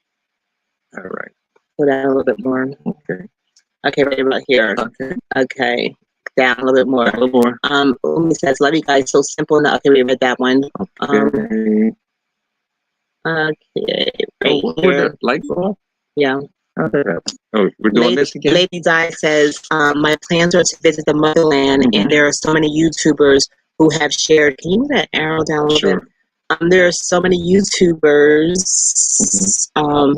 All right. Put down a little bit more. Okay. Okay, right about here. Okay. Down a little bit more. Umi says, love you guys. So simple. Now, okay, we read that one. Okay. Okay. Right here. Light bulb? Yeah. Oh, we're doing this again? Lady Di says, my plans are to visit the motherland, and there are so many YouTubers who have shared. Can you move that arrow down a little bit? There are so many YouTubers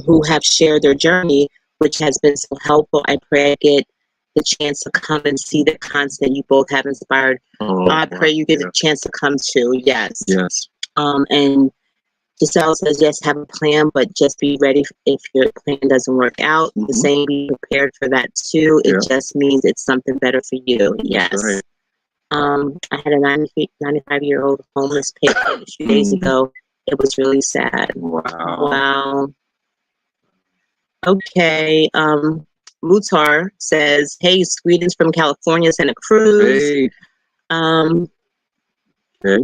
who have shared their journey, which has been so helpful. I pray I get the chance to come and see the content you both have inspired. I pray you get a chance to come too. Yes. And Giselle says, yes, have a plan, but just be ready if your plan doesn't work out. The same, be prepared for that too. It just means it's something better for you. Yes. I had a 95-year-old homeless patient a few days ago. It was really sad. Wow. Okay. Mutar says, hey, greetings from California, Santa Cruz. Hey.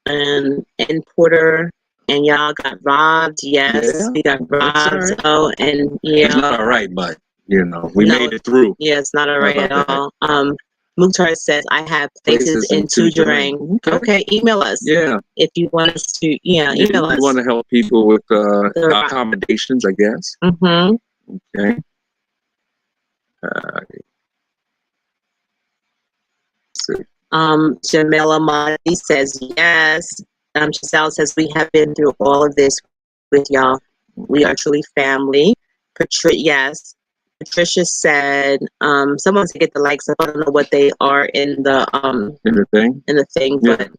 And Porter and y'all got robbed. Yes, we got robbed. Oh, and it's not all right, but we made it through. Yeah, it's not all right at all. Mukhtar says, I have places in Tujarang. Okay, email us. Yeah. If you want us to, email us. We want to help people with accommodations, I guess. Okay. Jamila Mahdi says, yes. Giselle says, we have been through all of this with y'all. We are truly family. Yes. Patricia said, someone to get the likes up. I don't know what they are in the thing. But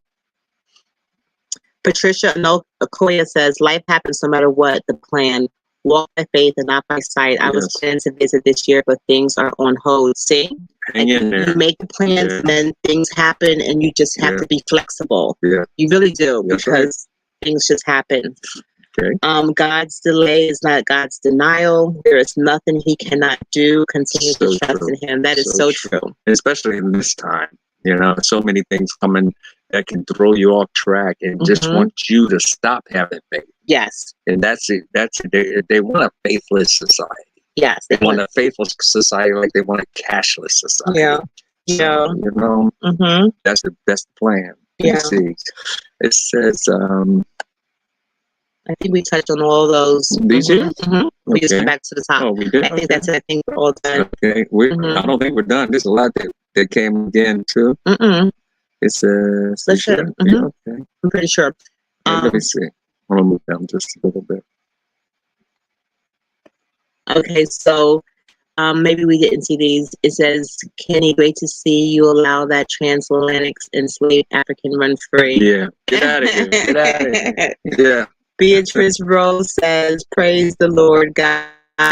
Patricia Okoya says, life happens no matter what the plan. Walk by faith and not by sight. I was planning to visit this year, but things are on hold. See? Hang in there. You make the plans and then things happen and you just have to be flexible. You really do, because things just happen. Okay. God's delay is not God's denial. There is nothing he cannot do. Continue to trust in him. That is so true. Especially in this time. So many things coming that can throw you off track and just want you to stop having faith. Yes. And that's it. They want a faithless society. Yes. They want a faithful society like they want a cashless society. Yeah. That's the best plan. Let's see. It says, I think we touched on all those. These here? We just went back to the top. Oh, we did? I think that's it. I think we're all done. Okay. I don't think we're done. There's a lot that came again, too. It says... Okay. I'm pretty sure. Let me see. I'm going to move down just a little bit. Okay, so maybe we didn't see these. It says, Kenny, great to see you allow that transatlantic enslaved African run free. Yeah. Get out of here. Get out of here. Yeah. Beatrice Rose says, praise the Lord. God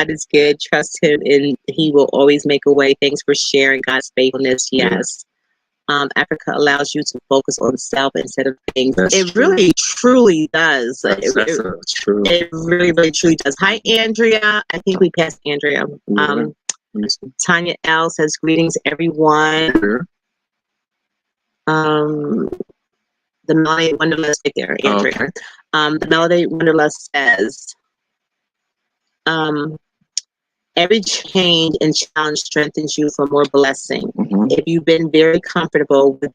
is good. Trust him and he will always make a way. Thanks for sharing God's faithfulness. Yes. Africa allows you to focus on self instead of things. It really, truly does. That's true. It really, really, truly does. Hi, Andrea. I think we passed Andrea. Tanya L says, greetings, everyone. The Melody Wonderlust right there, Andrea. The Melody Wonderlust says, every change and challenge strengthens you for more blessing. If you've been very comfortable with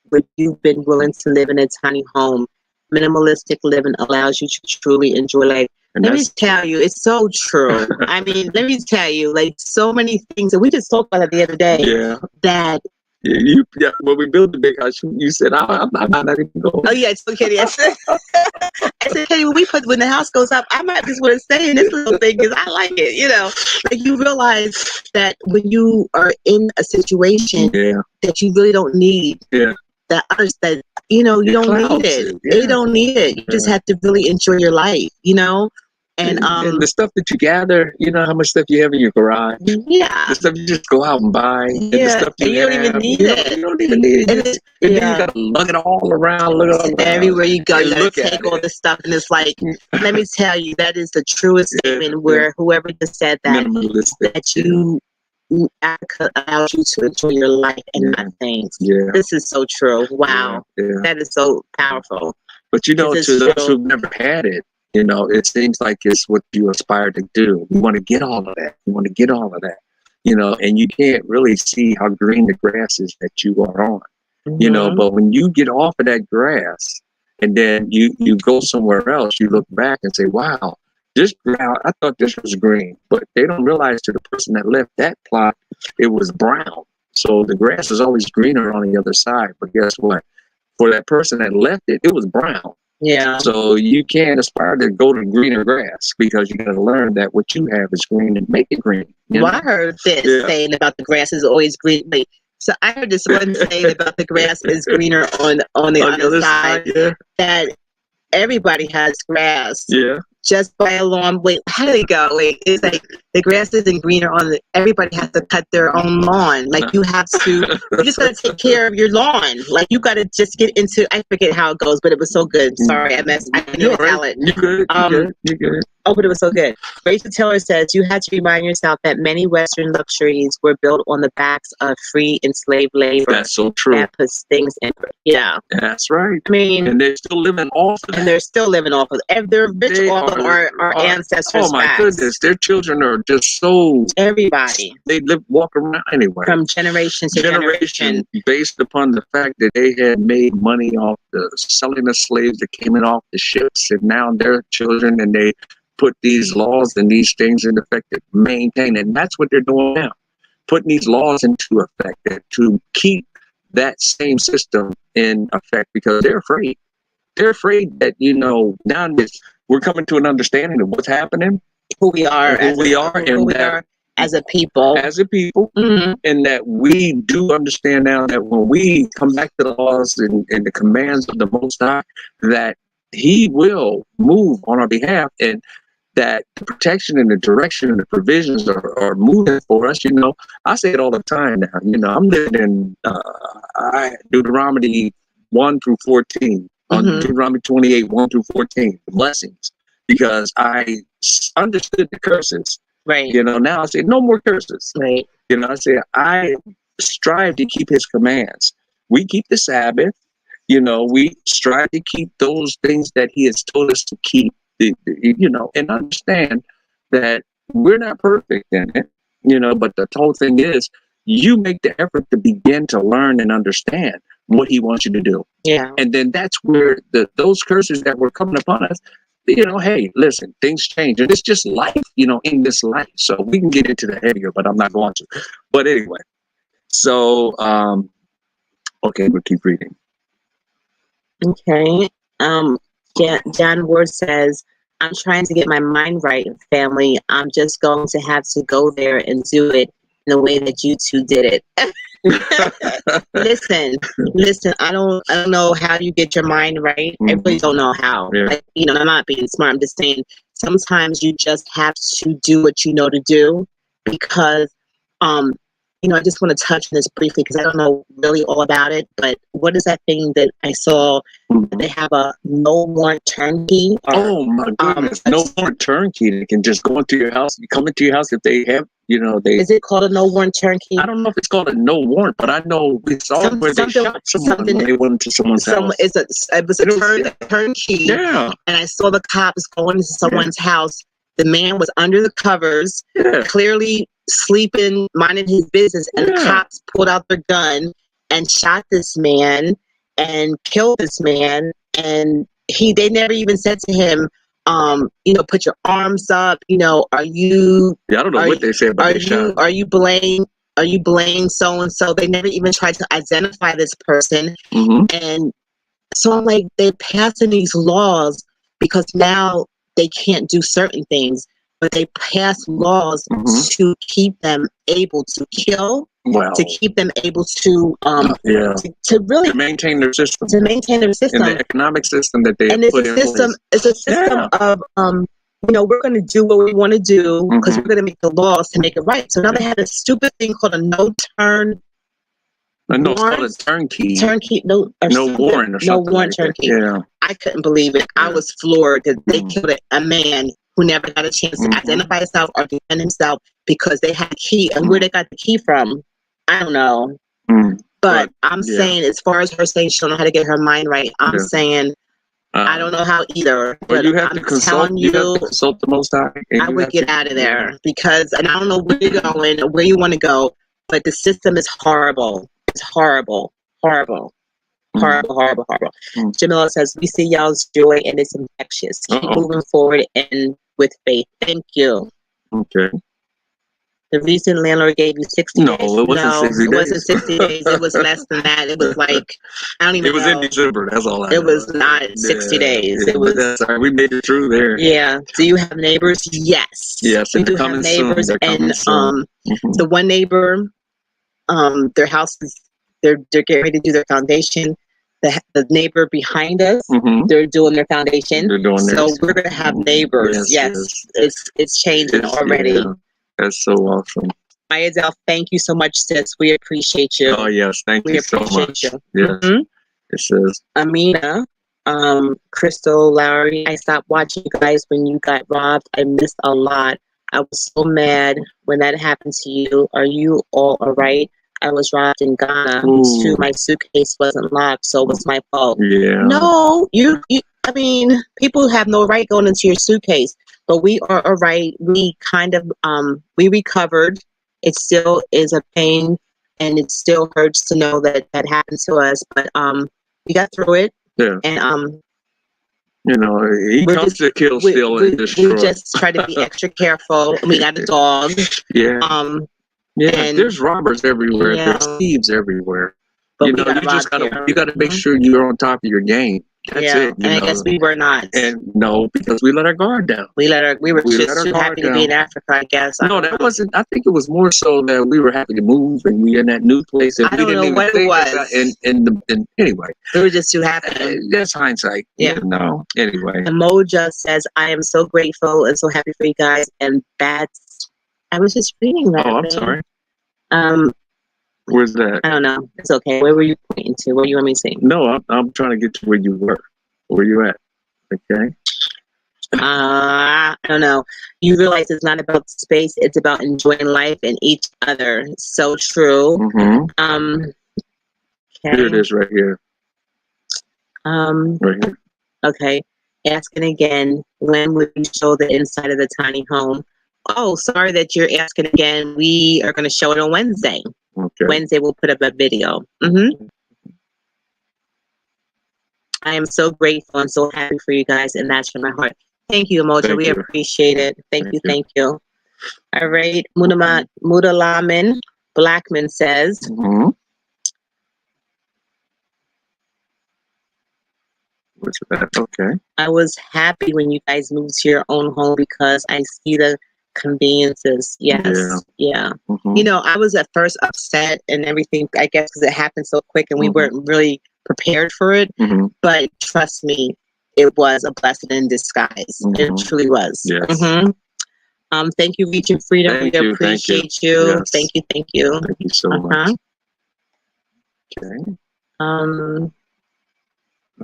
what you've been willing to live in a tiny home, minimalistic living allows you to truly enjoy life. Let me tell you, it's so true. I mean, let me tell you, like so many things that we just talked about the other day. That. When we built the big house, you said, I'm not even going. Oh, yeah, it's okay. I said, Kenny, when the house goes up, I might just want to stay in this little thing because I like it, Like you realize that when you are in a situation that you really don't need, that others that, you don't need it. They don't need it. You just have to really enjoy your life, And the stuff that you gather, you know how much stuff you have in your garage. Yeah. The stuff you just go out and buy. Yeah. And the stuff you don't even need it. You don't even need it. And then you gotta lug it all around. Look all around. Everywhere you go, you gotta take all it. the stuff, and it's like, let me tell you, that is the truest statement. Where whoever just said that, that you Africa allows you to enjoy your life and not things. Yeah. This is so true. Wow. That is so powerful. But to those who've never had it, it seems like it's what you aspire to do. You want to get all of that. And you can't really see how green the grass is that you are on. But when you get off of that grass and then you go somewhere else, you look back and say, wow, this ground, I thought this was green, but they don't realize to the person that left that plot, it was brown. So the grass is always greener on the other side. But guess what? For that person that left it, it was brown. Yeah. So you can't aspire to go to greener grass because you got to learn that what you have is green and make it green. Well, I heard this saying about the grass is always green. Wait, so I heard this one saying about the grass is greener on the other side. That everybody has grass. Yeah. Just by a lawn. Wait, how do they go? Wait, it's like the grass isn't greener everybody has to cut their own lawn. Like you just got to take care of your lawn. Like you got to just get into, I forget how it goes, but it was so good. Sorry, I didn't tell it. You're good. You're good. Oh, but it was so good. Rachel Taylor says, you had to remind yourself that many Western luxuries were built on the backs of free enslaved labor. That's so true. That puts things in. Yeah. That's right. I mean, and they're still living off of it. And they're still living off of it. They're rich off of our ancestors' Oh, my backs. goodness. Their children are just so... Everybody. They walk around anyway. From generation to generation. Based upon the fact that they had made money off the selling the slaves that came in off the ships, and now their children, and they put these laws and these things in effect to maintain, and that's what they're doing now, putting these laws into effect to keep that same system in effect because they're afraid. They're afraid that, now we're coming to an understanding of what's happening, who we are as a people, mm-hmm. and that we do understand now that when we come back to the laws and the commands of the Most High, that He will move on our behalf, and that the protection and the direction and the provisions are moving for us. I say it all the time now. I'm living in Deuteronomy 1 through 14, on Deuteronomy 28, 1 through 14, the blessings, because I understood the curses. Right. Now I say no more curses. Right. I say I strive to keep His commands. We keep the Sabbath. We strive to keep those things that He has told us to keep. And understand that we're not perfect in it, but the whole thing is you make the effort to begin to learn and understand what He wants you to do. Yeah. And then that's where those curses that were coming upon us, hey, listen, things change. And it's just life, in this life. So we can get into the heavier, but I'm not going to. But anyway, so, okay, we'll keep reading. Okay. John Ward says, I'm trying to get my mind right, family. I'm just going to have to go there and do it in the way that you two did it. Listen, I don't know how you get your mind right. I really don't know how. Yeah. Like, I'm not being smart. I'm just saying sometimes you just have to do what you know to do because I just want to touch on this briefly because I don't know really all about it, but what is that thing that I saw? They have a no warrant turnkey. Oh my goodness. No warrant turnkey. They can just go into your house, come into your house if they have, Is it called a no warrant turnkey? I don't know if it's called a no warrant, but I know we saw where they shot someone when they went into someone's house. It was a turnkey. Yeah. And I saw the cops going into someone's house. The man was under the covers, clearly sleeping, minding his business, and the cops pulled out their gun and shot this man and killed this man. And they never even said to him, put your arms up. Are you? Yeah, I don't know what they said about the shot. Are you blame so and so? They never even tried to identify this person. Mm-hmm. And so I'm like, they're passing these laws because now they can't do certain things, but they pass laws to keep them able to kill, to keep them able to really maintain their system. And the economic system that they put in place. It's a system of we're going to do what we want to do because we're going to make the laws to make it right. So now they had a stupid thing called a no-turn. No, it's called a turnkey. Turnkey, no warrant or something. No warrant, turnkey. Yeah. I couldn't believe it. Yeah. I was floored that they killed a man who never got a chance to identify himself or defend himself because they had a key. And where they got the key from, I don't know. But I'm saying, as far as her saying she don't know how to get her mind right, I'm saying I don't know how either. But you have to consult. You have to consult the Most High. I would get out of there because, and I don't know where you're going or where you want to go, but the system is horrible. It's horrible, horrible, horrible, horrible, horrible. Jamila says, we see y'all's joy and it's infectious. Keep moving forward and with faith. Thank you. Okay. The recent landlord gave you 60 days. No, it wasn't 60 days. It wasn't 60 days. It was less than that. It was like, I don't even know. It was in December. That's all I know. It was not 60 days. Yeah, it was. That's all right. We made it through there. Yeah. Do you have neighbors? Yes. Yes. We do have neighbors. And the one neighbor, their house is, they're getting ready to do their foundation. The neighbor behind us, they're doing their foundation. They're doing so we're going to have neighbors. Yes. It's changing already. Yeah. That's so awesome. Mayadel, thank you so much, sis. We appreciate you. Oh, yes. Thank you so much. You. Yes. It says. Amina, Crystal, Lowry, I stopped watching you guys when you got robbed. I missed a lot. I was so mad when that happened to you. Are you all right? I was robbed in Ghana too. My suitcase wasn't locked, so it was my fault. Yeah. No, you I mean, people have no right going into your suitcase. But we are all right. We kind of, we recovered. It still is a pain, and it still hurts to know that happened to us. But we got through it. Yeah. And he comes to kill, steal, and destroy. We just try to be extra careful. We got a dog. Yeah. And there's robbers everywhere. Yeah. There's thieves everywhere. But you gotta make sure you're on top of your game. That's it. And I guess we were not. And no, because we let our guard down. We were just too happy to be in Africa, I guess. No, that wasn't. I think it was more so that we were happy to move and we in that new place. And I don't know what it was. And anyway, we were just too happy. That's hindsight. Yeah. No. Anyway. And Moja says, "I am so grateful and so happy for you guys." And that's. I was just reading that. Oh, I'm sorry. Where's that? I don't know. It's okay. Where were you pointing to? What do you want me to say? No, I'm trying to get to where you were. Where you at? Okay. I don't know. You realize it's not about space. It's about enjoying life and each other. So true. Okay. Here it is right here. Right here. Okay. Asking again, when will you show the inside of the tiny home? Oh, sorry that you're asking again. We are going to show it on Wednesday. Okay. Wednesday, we'll put up a video. I am so grateful and so happy for you guys, and that's from my heart. Thank you, Emoja. We appreciate it. Thank you. All right. Mudalaman Blackman says, what's that? Okay. I was happy when you guys moved to your own home because I see the conveniences. Yes. Yeah. I was at first upset and everything, I guess, because it happened so quick and we weren't really prepared for it. But trust me, it was a blessing in disguise. It truly was. Yes. Thank you, Reaching Freedom. We appreciate you. Yes. Thank you. Thank you so much. Okay.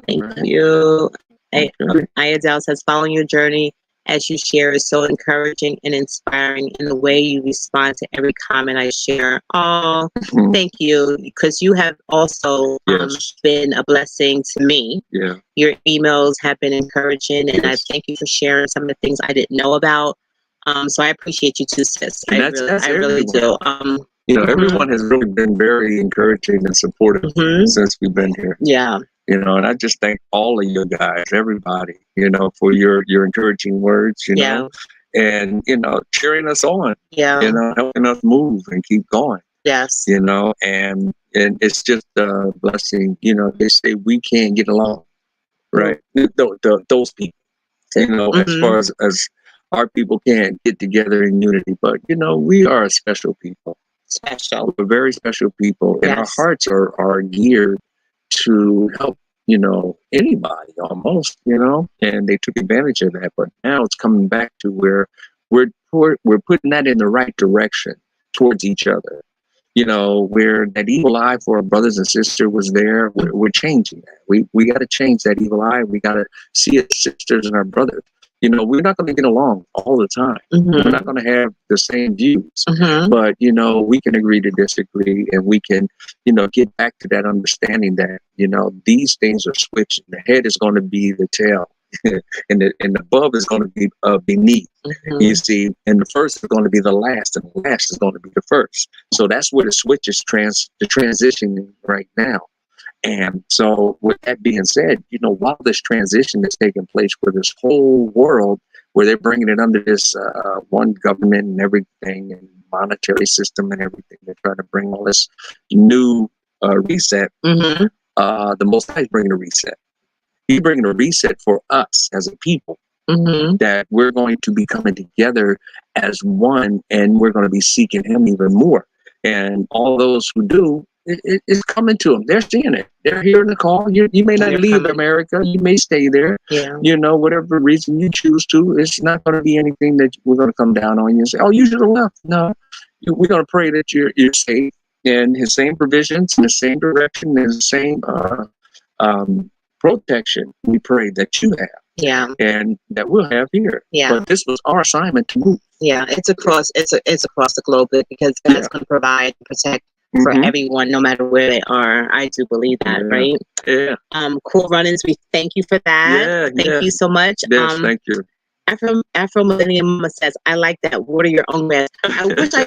Thank you. Ayadel says, following your journey as you share is so encouraging and inspiring in the way you respond to every comment I share. Oh, thank you, because you have also been a blessing to me. Yeah. Your emails have been encouraging, and I thank you for sharing some of the things I didn't know about. So I appreciate you too, sis. I really do. Everyone has really been very encouraging and supportive since we've been here. Yeah. And I just thank all of you guys, everybody, for your encouraging words, know, and, cheering us on, helping us move and keep going. Yes. And it's just a blessing. They say we can't get along, right? Those people, as far as our people can't get together in unity, but, we are a special people. Special. We're very special people, and our hearts are geared to help anybody almost, and they took advantage of that. But now it's coming back to where we're putting that in the right direction towards each other. Where that evil eye for our brothers and sisters was there, we're changing that. We got to change that evil eye. We got to see our sisters and our brothers. We're not going to get along all the time. We're not going to have the same views, but, we can agree to disagree, and we can, get back to that understanding that, these things are switching. The head is going to be the tail, and the above is going to be beneath. You see, and the first is going to be the last, and the last is going to be the first. So that's where the switch is transitioning right now. And so with that being said, while this transition is taking place for this whole world, where they're bringing it under this one government and everything, and monetary system and everything, they're trying to bring all this new reset. The Most High is bringing a reset. He's bringing a reset for us as a people, that we're going to be coming together as one, and we're going to be seeking Him even more. And all those who do, it's coming to them. They're seeing it. They're hearing the call. You may not leave America. You may stay there. Yeah. Whatever reason you choose to. It's not going to be anything that we're going to come down on you and say, "Oh, you should have left." No, we're going to pray that you're safe, and His same provisions, in the same direction, and the same protection. We pray that you have. Yeah. And that we'll have here. Yeah. But this was our assignment to move. Yeah, it's across the globe, because God's going to provide and protect for everyone, no matter where they are. I do believe that, right? Yeah. Cool Runnings, we thank you for that. Thank you so much. Yes, thank you. Afro Millennium Mama says, "I like that. Water your own grass." I wish I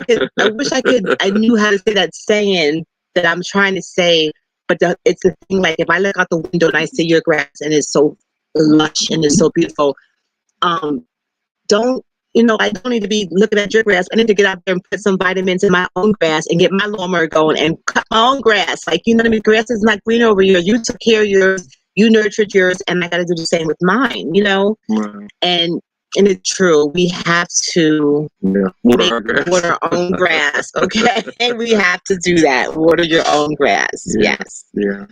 could. I knew how to say that saying that I'm trying to say, but it's the thing. Like, if I look out the window and I see your grass and it's so lush and it's so beautiful, I don't need to be looking at your grass. I need to get out there and put some vitamins in my own grass and get my lawnmower going and cut my own grass. Like, what I mean? Grass is not green over here. You took care of yours, you nurtured yours, and I got to do the same with mine, Right. And it's true. We have to water our own grass, okay? We have to do that. Water your own grass. Yes. Yeah.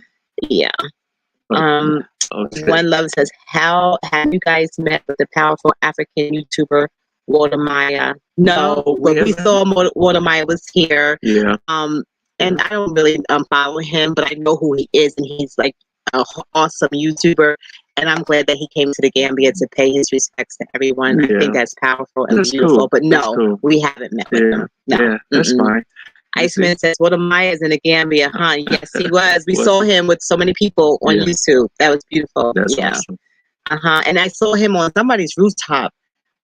Okay. One Love says, "How have you guys met with the powerful African YouTuber Walter Maya?" No, but we saw Walter Maya was here. Yeah. And I don't really follow him, but I know who he is, and he's like an awesome YouTuber. And I'm glad that he came to the Gambia to pay his respects to everyone. I think that's powerful and beautiful. Cool. But no, we haven't met with him. No. Yeah, that's fine. Iceman says, "Walter Maya's in the Gambia, huh?" Yes, he was. We saw him with so many people on YouTube. That was beautiful. That's awesome. And I saw him on somebody's rooftop,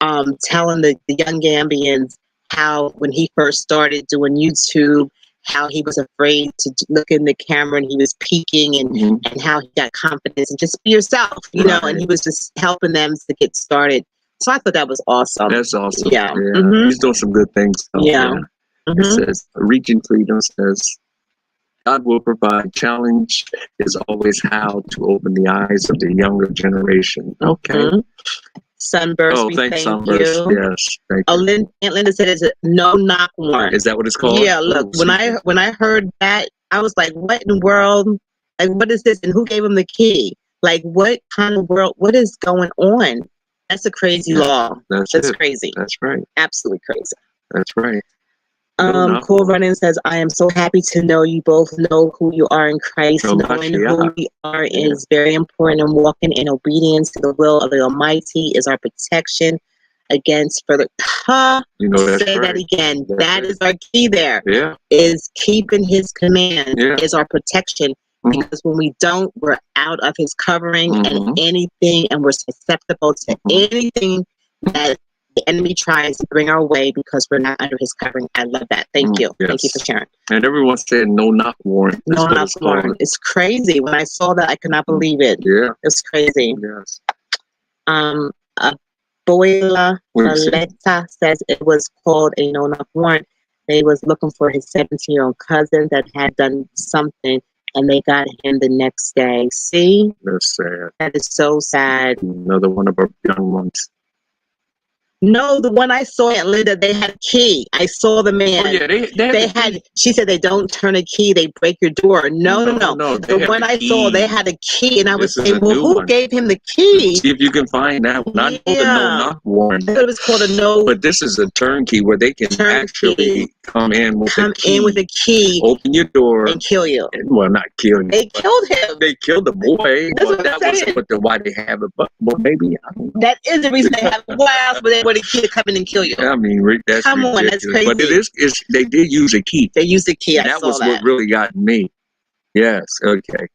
telling the young Gambians how, when he first started doing YouTube, how he was afraid to look in the camera and he was peeking, and how he got confidence and just be yourself, and he was just helping them to get started. So I thought that was awesome. That's awesome. Yeah. He's doing some good things. Yeah. It says, Reaching Freedom says, "God will provide. Challenge is always how to open the eyes of the younger generation." Okay. Sunburst, thanks, thank Sunburst. you. Yes, thank you. Aunt Linda said it's a no-knock warrant. Is that what it's called? Yeah, look, when I heard that, I was like, what in the world? Like, what is this? And who gave him the key? Like, what kind of world? What is going on? That's a crazy law. That's crazy. That's right. Absolutely crazy. That's right. Cool Running says, "I am so happy to know you both know who you are in Christ. Knowing who we are is very important, and walking in obedience to the will of the Almighty is our protection against further." Say that again. That is our key there. Yeah. Is keeping His command is our protection. Because when we don't, we're out of His covering and anything, and we're susceptible to anything that the enemy tries to bring our way because we're not under His covering. I love that. Thank you. Yes. Thank you for sharing. And everyone said no-knock warrant. No-knock warrant. It's crazy. When I saw that, I could not believe it. Yeah. It's crazy. Yes. Abuela Aleta says it was called a no-knock warrant. They was looking for his 17-year-old cousin that had done something, and they got him the next day. See? That's sad. That is so sad. Another one of our young ones. No, the one I saw in Linda, they had a key. I saw the man. Oh yeah, They had. She said they don't turn a key; they break your door. No. The one I saw, they had a key, and I was saying, well, who gave him the key? See if you can find that one. I know the no-knock warrant. It was called a no. But this is a turnkey where they can actually come in with a key, open your door, and kill you. Well, not kill you. They killed him. They killed the boy. That's what I'm saying. Why they have it, but maybe I don't know. That is the reason they have it. Why else would they want a key to come in and kill you? I mean, Rick, that's ridiculous. On, that's crazy. But it is. They did use a key. They used a key. That was what really got me. Yes. Okay.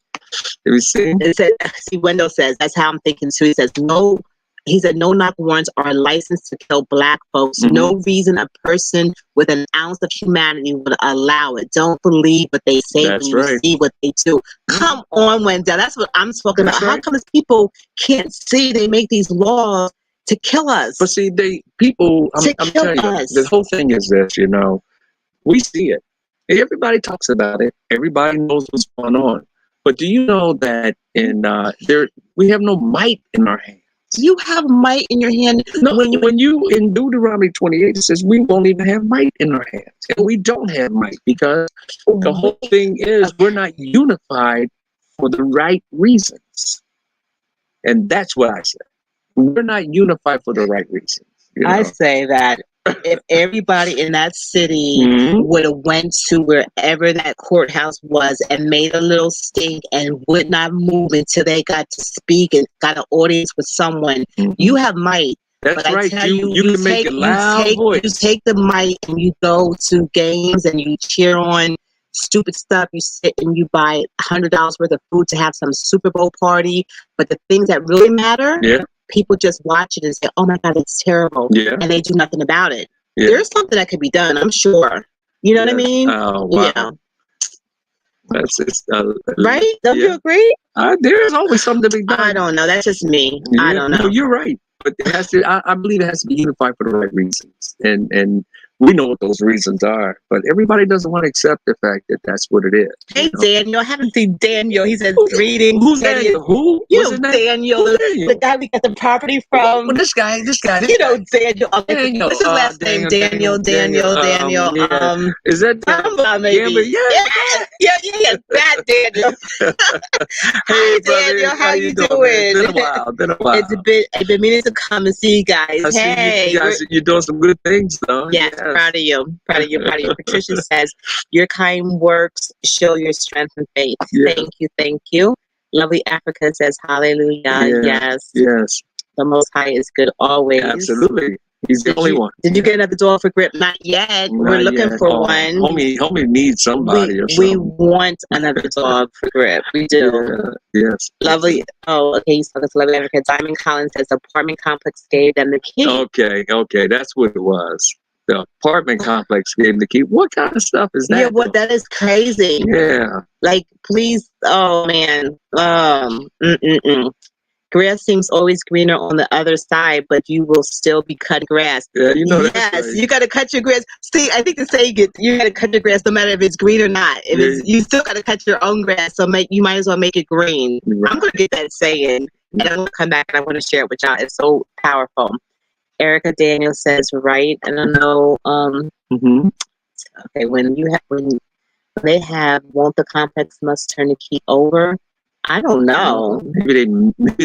Let me see. It said, see, Wendell says, that's how I'm thinking too. He says, no. He said, no-knock warrants are licensed to kill Black folks. Mm-hmm. No reason a person with an ounce of humanity would allow it. Don't believe what they say when you see what they do. Come on, Wendell. That's what I'm talking about. How come people can't see they make these laws to kill us? But see, I'm telling you, the whole thing is this, we see it. Everybody talks about it. Everybody knows what's going on. But do you know that we have no might in our hands? You have might in your hand. No, when you in Deuteronomy 28, it says we won't even have might in our hands. And we don't have might because the whole thing is we're not unified for the right reasons. And that's what I said. We're not unified for the right reasons. I say that if everybody in that city would have went to wherever that courthouse was and made a little stink and would not move until they got to speak and got an audience with someone, you have might. That's but right. You can make it loud voice. You take the mic and you go to games and you cheer on stupid stuff. You sit and you buy $100 worth of food to have some Super Bowl party. But the things that really matter, people just watch it and say, oh my God, it's terrible. Yeah. And they do nothing about it. Yeah. There's something that could be done, I'm sure. You know what I mean? Oh, wow. Yeah. That's just, right? Don't you agree? There's always something to be done. I don't know. That's just me. Yeah. I don't know. No, you're right. But it has to. I believe it has to be unified for the right reasons, and we know what those reasons are. But everybody doesn't want to accept the fact that that's what it is. Hey, Daniel, I haven't seen Daniel. He says greetings. Who's Daniel? Who? You know Daniel, the guy we got the property from. Well, this guy. You know Daniel. Daniel. What's his last name? Daniel. Yeah. Is that maybe? Yeah. That Daniel. Hi, Daniel. How you doing? Been a while. I've been meaning to come and see you guys. You're doing some good things, though. Yes, proud of you. Patricia says, your kind works show your strength and faith. Yeah. Thank you. Lovely Africa says, hallelujah. Yes. The Most High is good always. Absolutely. He's the only one. Did you get another dog for Grip? Not yet. We're looking for one. Homie needs somebody or something. We want another dog for Grip. We do. Yes. Lovely. Oh, okay. You saw this lovely Africa. Diamond Collins says apartment complex gave them the key. Okay. That's what it was. The apartment complex gave them the key. What kind of stuff is that? Yeah, that is crazy. Yeah. Like, please. Oh, man. Grass seems always greener on the other side, but you will still be cutting grass. Yeah, you know that. Yes, right. You got to cut your grass. See, I think the saying is you got to cut your grass no matter if it's green or not. You still got to cut your own grass, so you might as well make it green. Right. I'm going to get that saying, and I'm going to come back and I want to share it with y'all. It's so powerful. Erica Daniel says, right? I don't know. Okay, when they have, won't the complex must turn the key over? I don't know. Maybe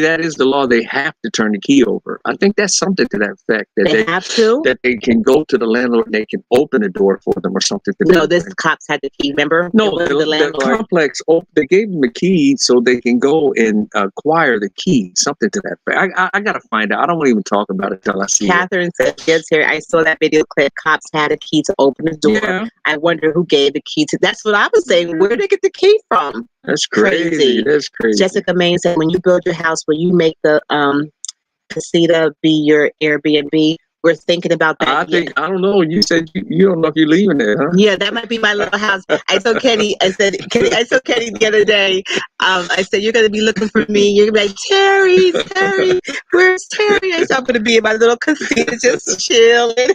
that is the law. They have to turn the key over. I think that's something to that effect. That they have to? That they can go to the landlord and they can open the door for them or something. No, this cops had the key, remember? No, the complex, they gave them the key so they can go and acquire the key. Something to that effect. I got to find out. I don't want to even talk about it until I see Catherine said, yes, here, I saw that video clip. Cops had a key to open the door. Yeah. I wonder who gave the key to. That's what I was saying. Where did they get the key from? That's crazy. That's crazy. Jessica Main said, when you build your house, will you make the casita be your Airbnb? We're thinking about that. I don't know. You said you don't know if you're leaving there, huh? Yeah, that might be my little house. I told Kenny the other day, I said, you're going to be looking for me. You're going to be like, Terry, where's Terry? I said, I'm going to be in my little casita just chilling.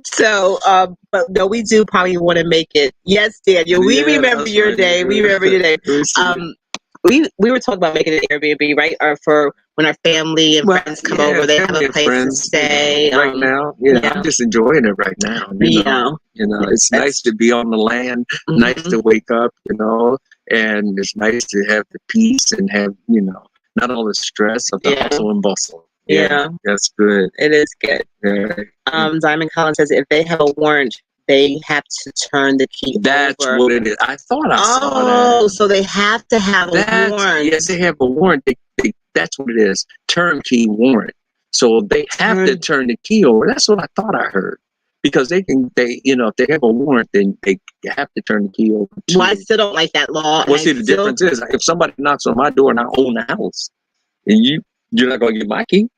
So, but no, we do probably want to make it. Yes, Daniel, we remember your day. We remember your day. We were talking about making an Airbnb, right? Or for when our family and friends come over, they have a place to stay. Right now, I'm just enjoying it right now. It's nice to be on the land, nice to wake up, and it's nice to have the peace and have, not all the stress of the hustle and bustle. Yeah, that's good. It is good. Yeah. Diamond Collins says if they have a warrant, they have to turn the key over. That's what it is. I thought I saw that. Oh, so they have to have a warrant. Yes, they have a warrant. That's what it is. Turnkey warrant. So they have to turn the key over. That's what I thought I heard. Because if they have a warrant, then they have to turn the key over. Well, I still don't like that law. Well, see, the difference is if somebody knocks on my door and I own the house, and you're not going to get my key.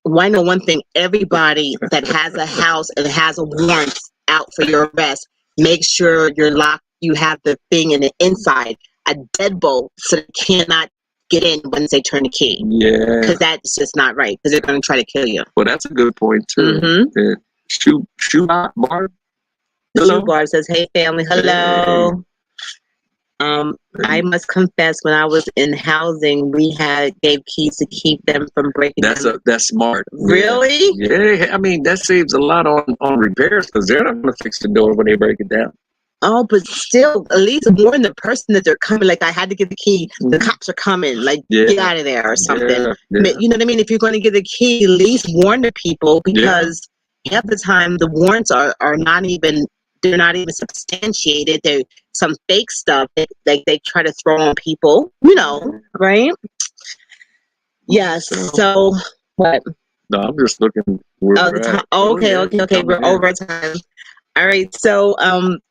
Well, I know one thing. Everybody that has a house and has a warrant out for your arrest, make sure you're locked. You have the thing in the inside, a deadbolt, so they cannot get in once they turn the key. Yeah. Because that's just not right, because they're going to try to kill you. Well, that's a good point, too. Mm-hmm. Shoe Barb. Hello. Shoe Barb says, hey, family. Hello. Hey. I must confess, when I was in housing, we gave keys to keep them from breaking. That's smart. Really? Yeah. I mean, that saves a lot on repairs, because they're not going to fix the door when they break it down. Oh, but still, at least warn the person that they're coming. Like, I had to get the key. The cops are coming. Like, get out of there or something. Yeah. You know what I mean? If you're going to get the key, at least warn the people, because half the time the warrants are not even. They're not even substantiated. They're some fake stuff that they try to throw on people, right? Yes. So what? No, I'm just looking. Okay. We're over time. All right. So,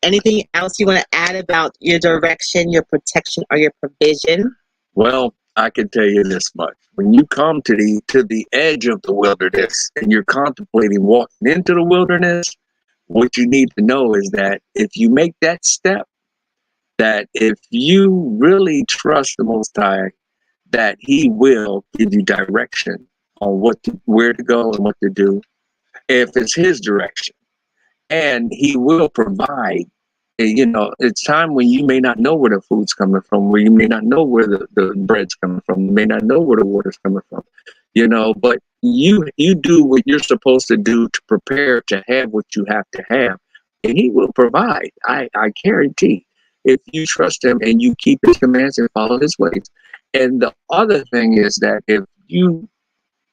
anything else you want to add about your direction, your protection, or your provision? Well, I can tell you this much: when you come to the edge of the wilderness and you're contemplating walking into the wilderness, what you need to know is that if you make that step, that if you really trust the Most High, that He will give you direction on where to go and what to do, if it's His direction, and He will provide. It's time when you may not know where the food's coming from, where you may not know where the bread's coming from, you may not know where the water's coming from, but you do what you're supposed to do to prepare to have what you have to have, and He will provide. I guarantee, if you trust Him and you keep His commands and follow His ways. And the other thing is that if you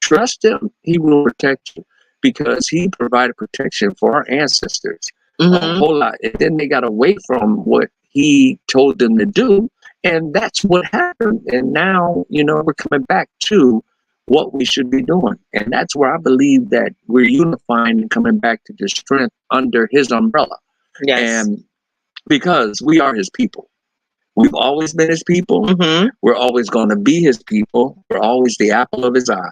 trust Him, He will protect you, because He provided protection for our ancestors. A whole lot, and then they got away from what He told them to do, and that's what happened. And now, we're coming back to what we should be doing, and that's where I believe that we're unifying and coming back to the strength under His umbrella. Yes. And because we are His people, we've always been His people. We're always going to be His people. We're always the apple of His eye.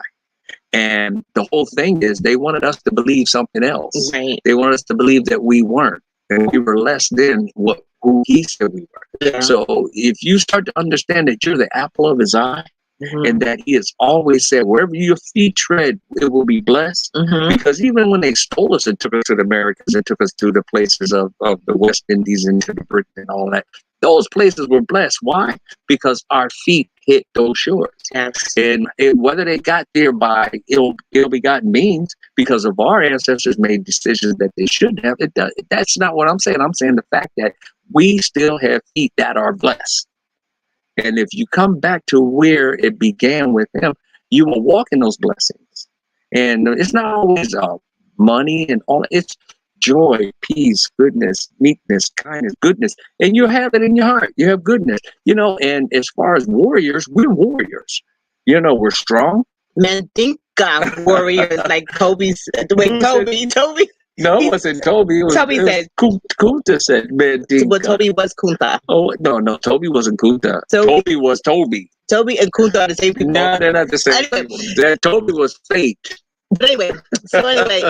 And the whole thing is, they wanted us to believe something else. Right. They wanted us to believe that we weren't, and we were less than who He said we were. Yeah. So if you start to understand that you're the apple of His eye, and that He has always said, wherever your feet tread, it will be blessed. Because even when they stole us and took us to the Americas and took us to the places of the West Indies and to the Britain and all that, those places were blessed. Why? Because our feet hit those shores. Yes. And whether they got there by ill-begotten means, because of our ancestors made decisions that they shouldn't have, that's not what I'm saying. I'm saying the fact that we still have feet that are blessed. And if you come back to where it began with Him, you will walk in those blessings. And it's not always money and all. It's joy, peace, goodness, meekness, kindness, goodness. And you have it in your heart. You have goodness. And as far as warriors, we're warriors. We're strong. Mandinka warriors, like Toby's. Toby. No, it wasn't Toby. Toby said. Kunta said Mandinka. Well, Toby was Kunta. Oh, no. Toby wasn't Kunta. Toby was Toby. Toby and Kunta are the same people. No, they're not the same people. Toby was fake. But anyway,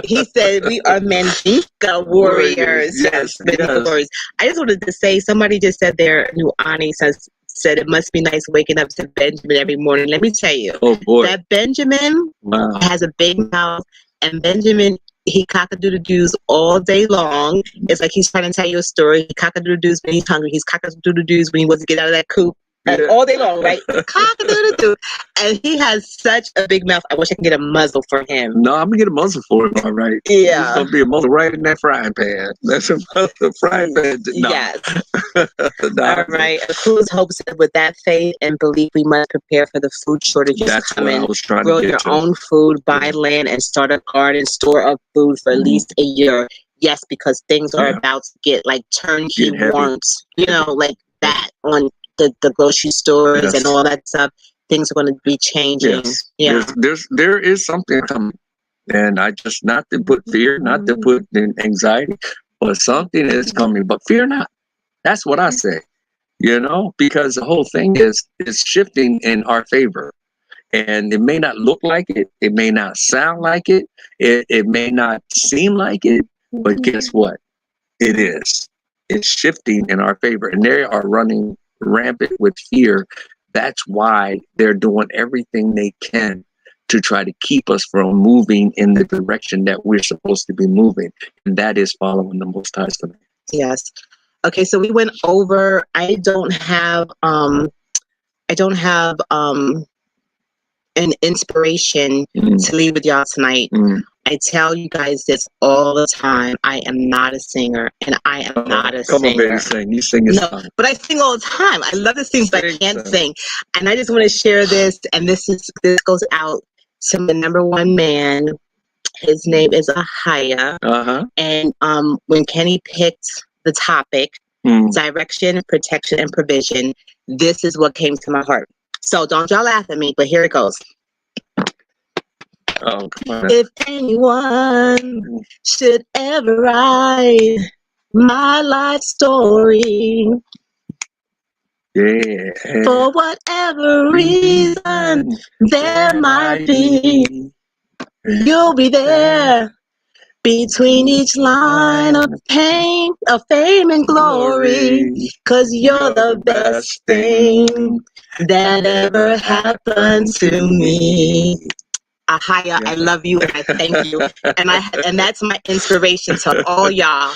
he said we are Mandinka warriors. Yes, Mandinka warriors. I just wanted to say, somebody just said there, New Ani said it must be nice waking up to Benjamin every morning. Let me tell you, that Benjamin has a big mouth, and Benjamin, he cock-a-doodle-doos all day long. It's like he's trying to tell you a story. He cock-a-doodle-doos when he's hungry. He's cock-a-doodle-doos when he wants to get out of that coop. all day long, right? Cock-a-doodle-doo. And he has such a big mouth. I wish I could get a muzzle for him. No, I'm gonna get a muzzle for him. All right. Yeah. It's gonna be a muzzle right in that frying pan. That's a frying pan. No. Yes. All right. Cruz hopes that with that faith and belief, we must prepare for the food shortages That's what I coming. was trying Grow to get your to. own food, buy land, and start a garden, store up food for at least a year. Yes, because things are about to get like turnkey warrants, like that on the grocery stores and all that stuff. Things are going to be changing. Yes. Yeah. There is something coming. And I just, not to put fear, not to put anxiety, but something is coming. But fear not. That's what I say. Because the whole thing is shifting in our favor. And it may not look like it. It may not sound like it. It may not seem like it. But guess what? It is. It's shifting in our favor. And they are running rampant with fear. That's why they're doing everything they can to try to keep us from moving in the direction that we're supposed to be moving. And that is following the Most High's command. Yes. Okay, so we went over. I don't have an inspiration to leave with y'all tonight. I tell you guys this all the time. I am not a singer, and I am not a singer. Come on, baby, sing. You sing. No, but I sing all the time. I love to sing, but I can't sing. And I just want to share this, and this goes out to my number one man. His name is Ahaya. And when Kenny picked the topic, direction, protection, and provision, this is what came to my heart. So don't y'all laugh at me, but here it goes. Oh, come on. If anyone should ever write my life story, for whatever reason there might be, you'll be there between each line of pain, of fame and glory, 'cause you're the best thing that ever happened to me. Ahaya, I love you and I thank you. And that's my inspiration to all y'all,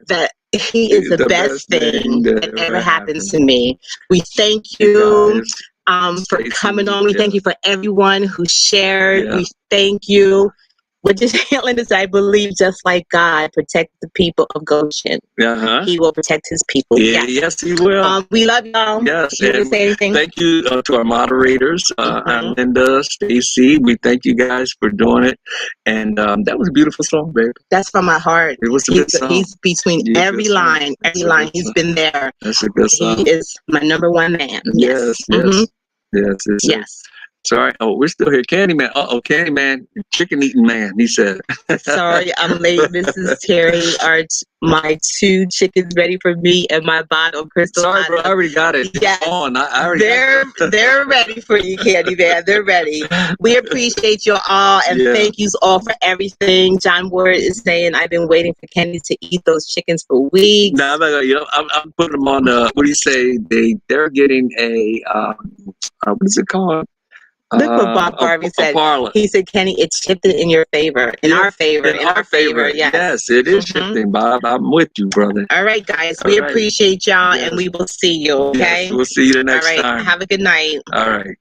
that he is the best thing that ever happens to me. We thank you for coming on. We thank you for everyone who shared. We thank you. What you're saying is, I believe, just like God protect the people of Goshen, He will protect His people. Yes, He will. We love y'all. Yes, You want to say anything? Thank you to our moderators, Linda, Stacy. We thank you guys for doing it, and that was a beautiful song, baby. That's from my heart. It was a good song. He's between every line. He's been there. That's a good song. He is my number one man. Yes. Yes. Sorry. Oh, we're still here. Candyman. Candyman. Chicken eating man, he said. Sorry, I'm late. Mrs. Terry, my 2 chickens ready for me and my bottle crystal. Sorry, bro. I already got it. Yes. It's on. They're ready for you, Candyman. They're ready. We appreciate you all, and thank you all for everything. John Ward is saying, I've been waiting for Kenny to eat those chickens for weeks. No, I'm putting them on what do you say? They're getting a what is it called? Look what Bob Harvey said. He said, Kenny, it's shifted in your favor. In our favor. In our favor. Yes, it is shifting, Bob. I'm with you, brother. All right, guys. We appreciate y'all, and we will see you, okay? Yes, we'll see you the next time. All right. Have a good night. All right.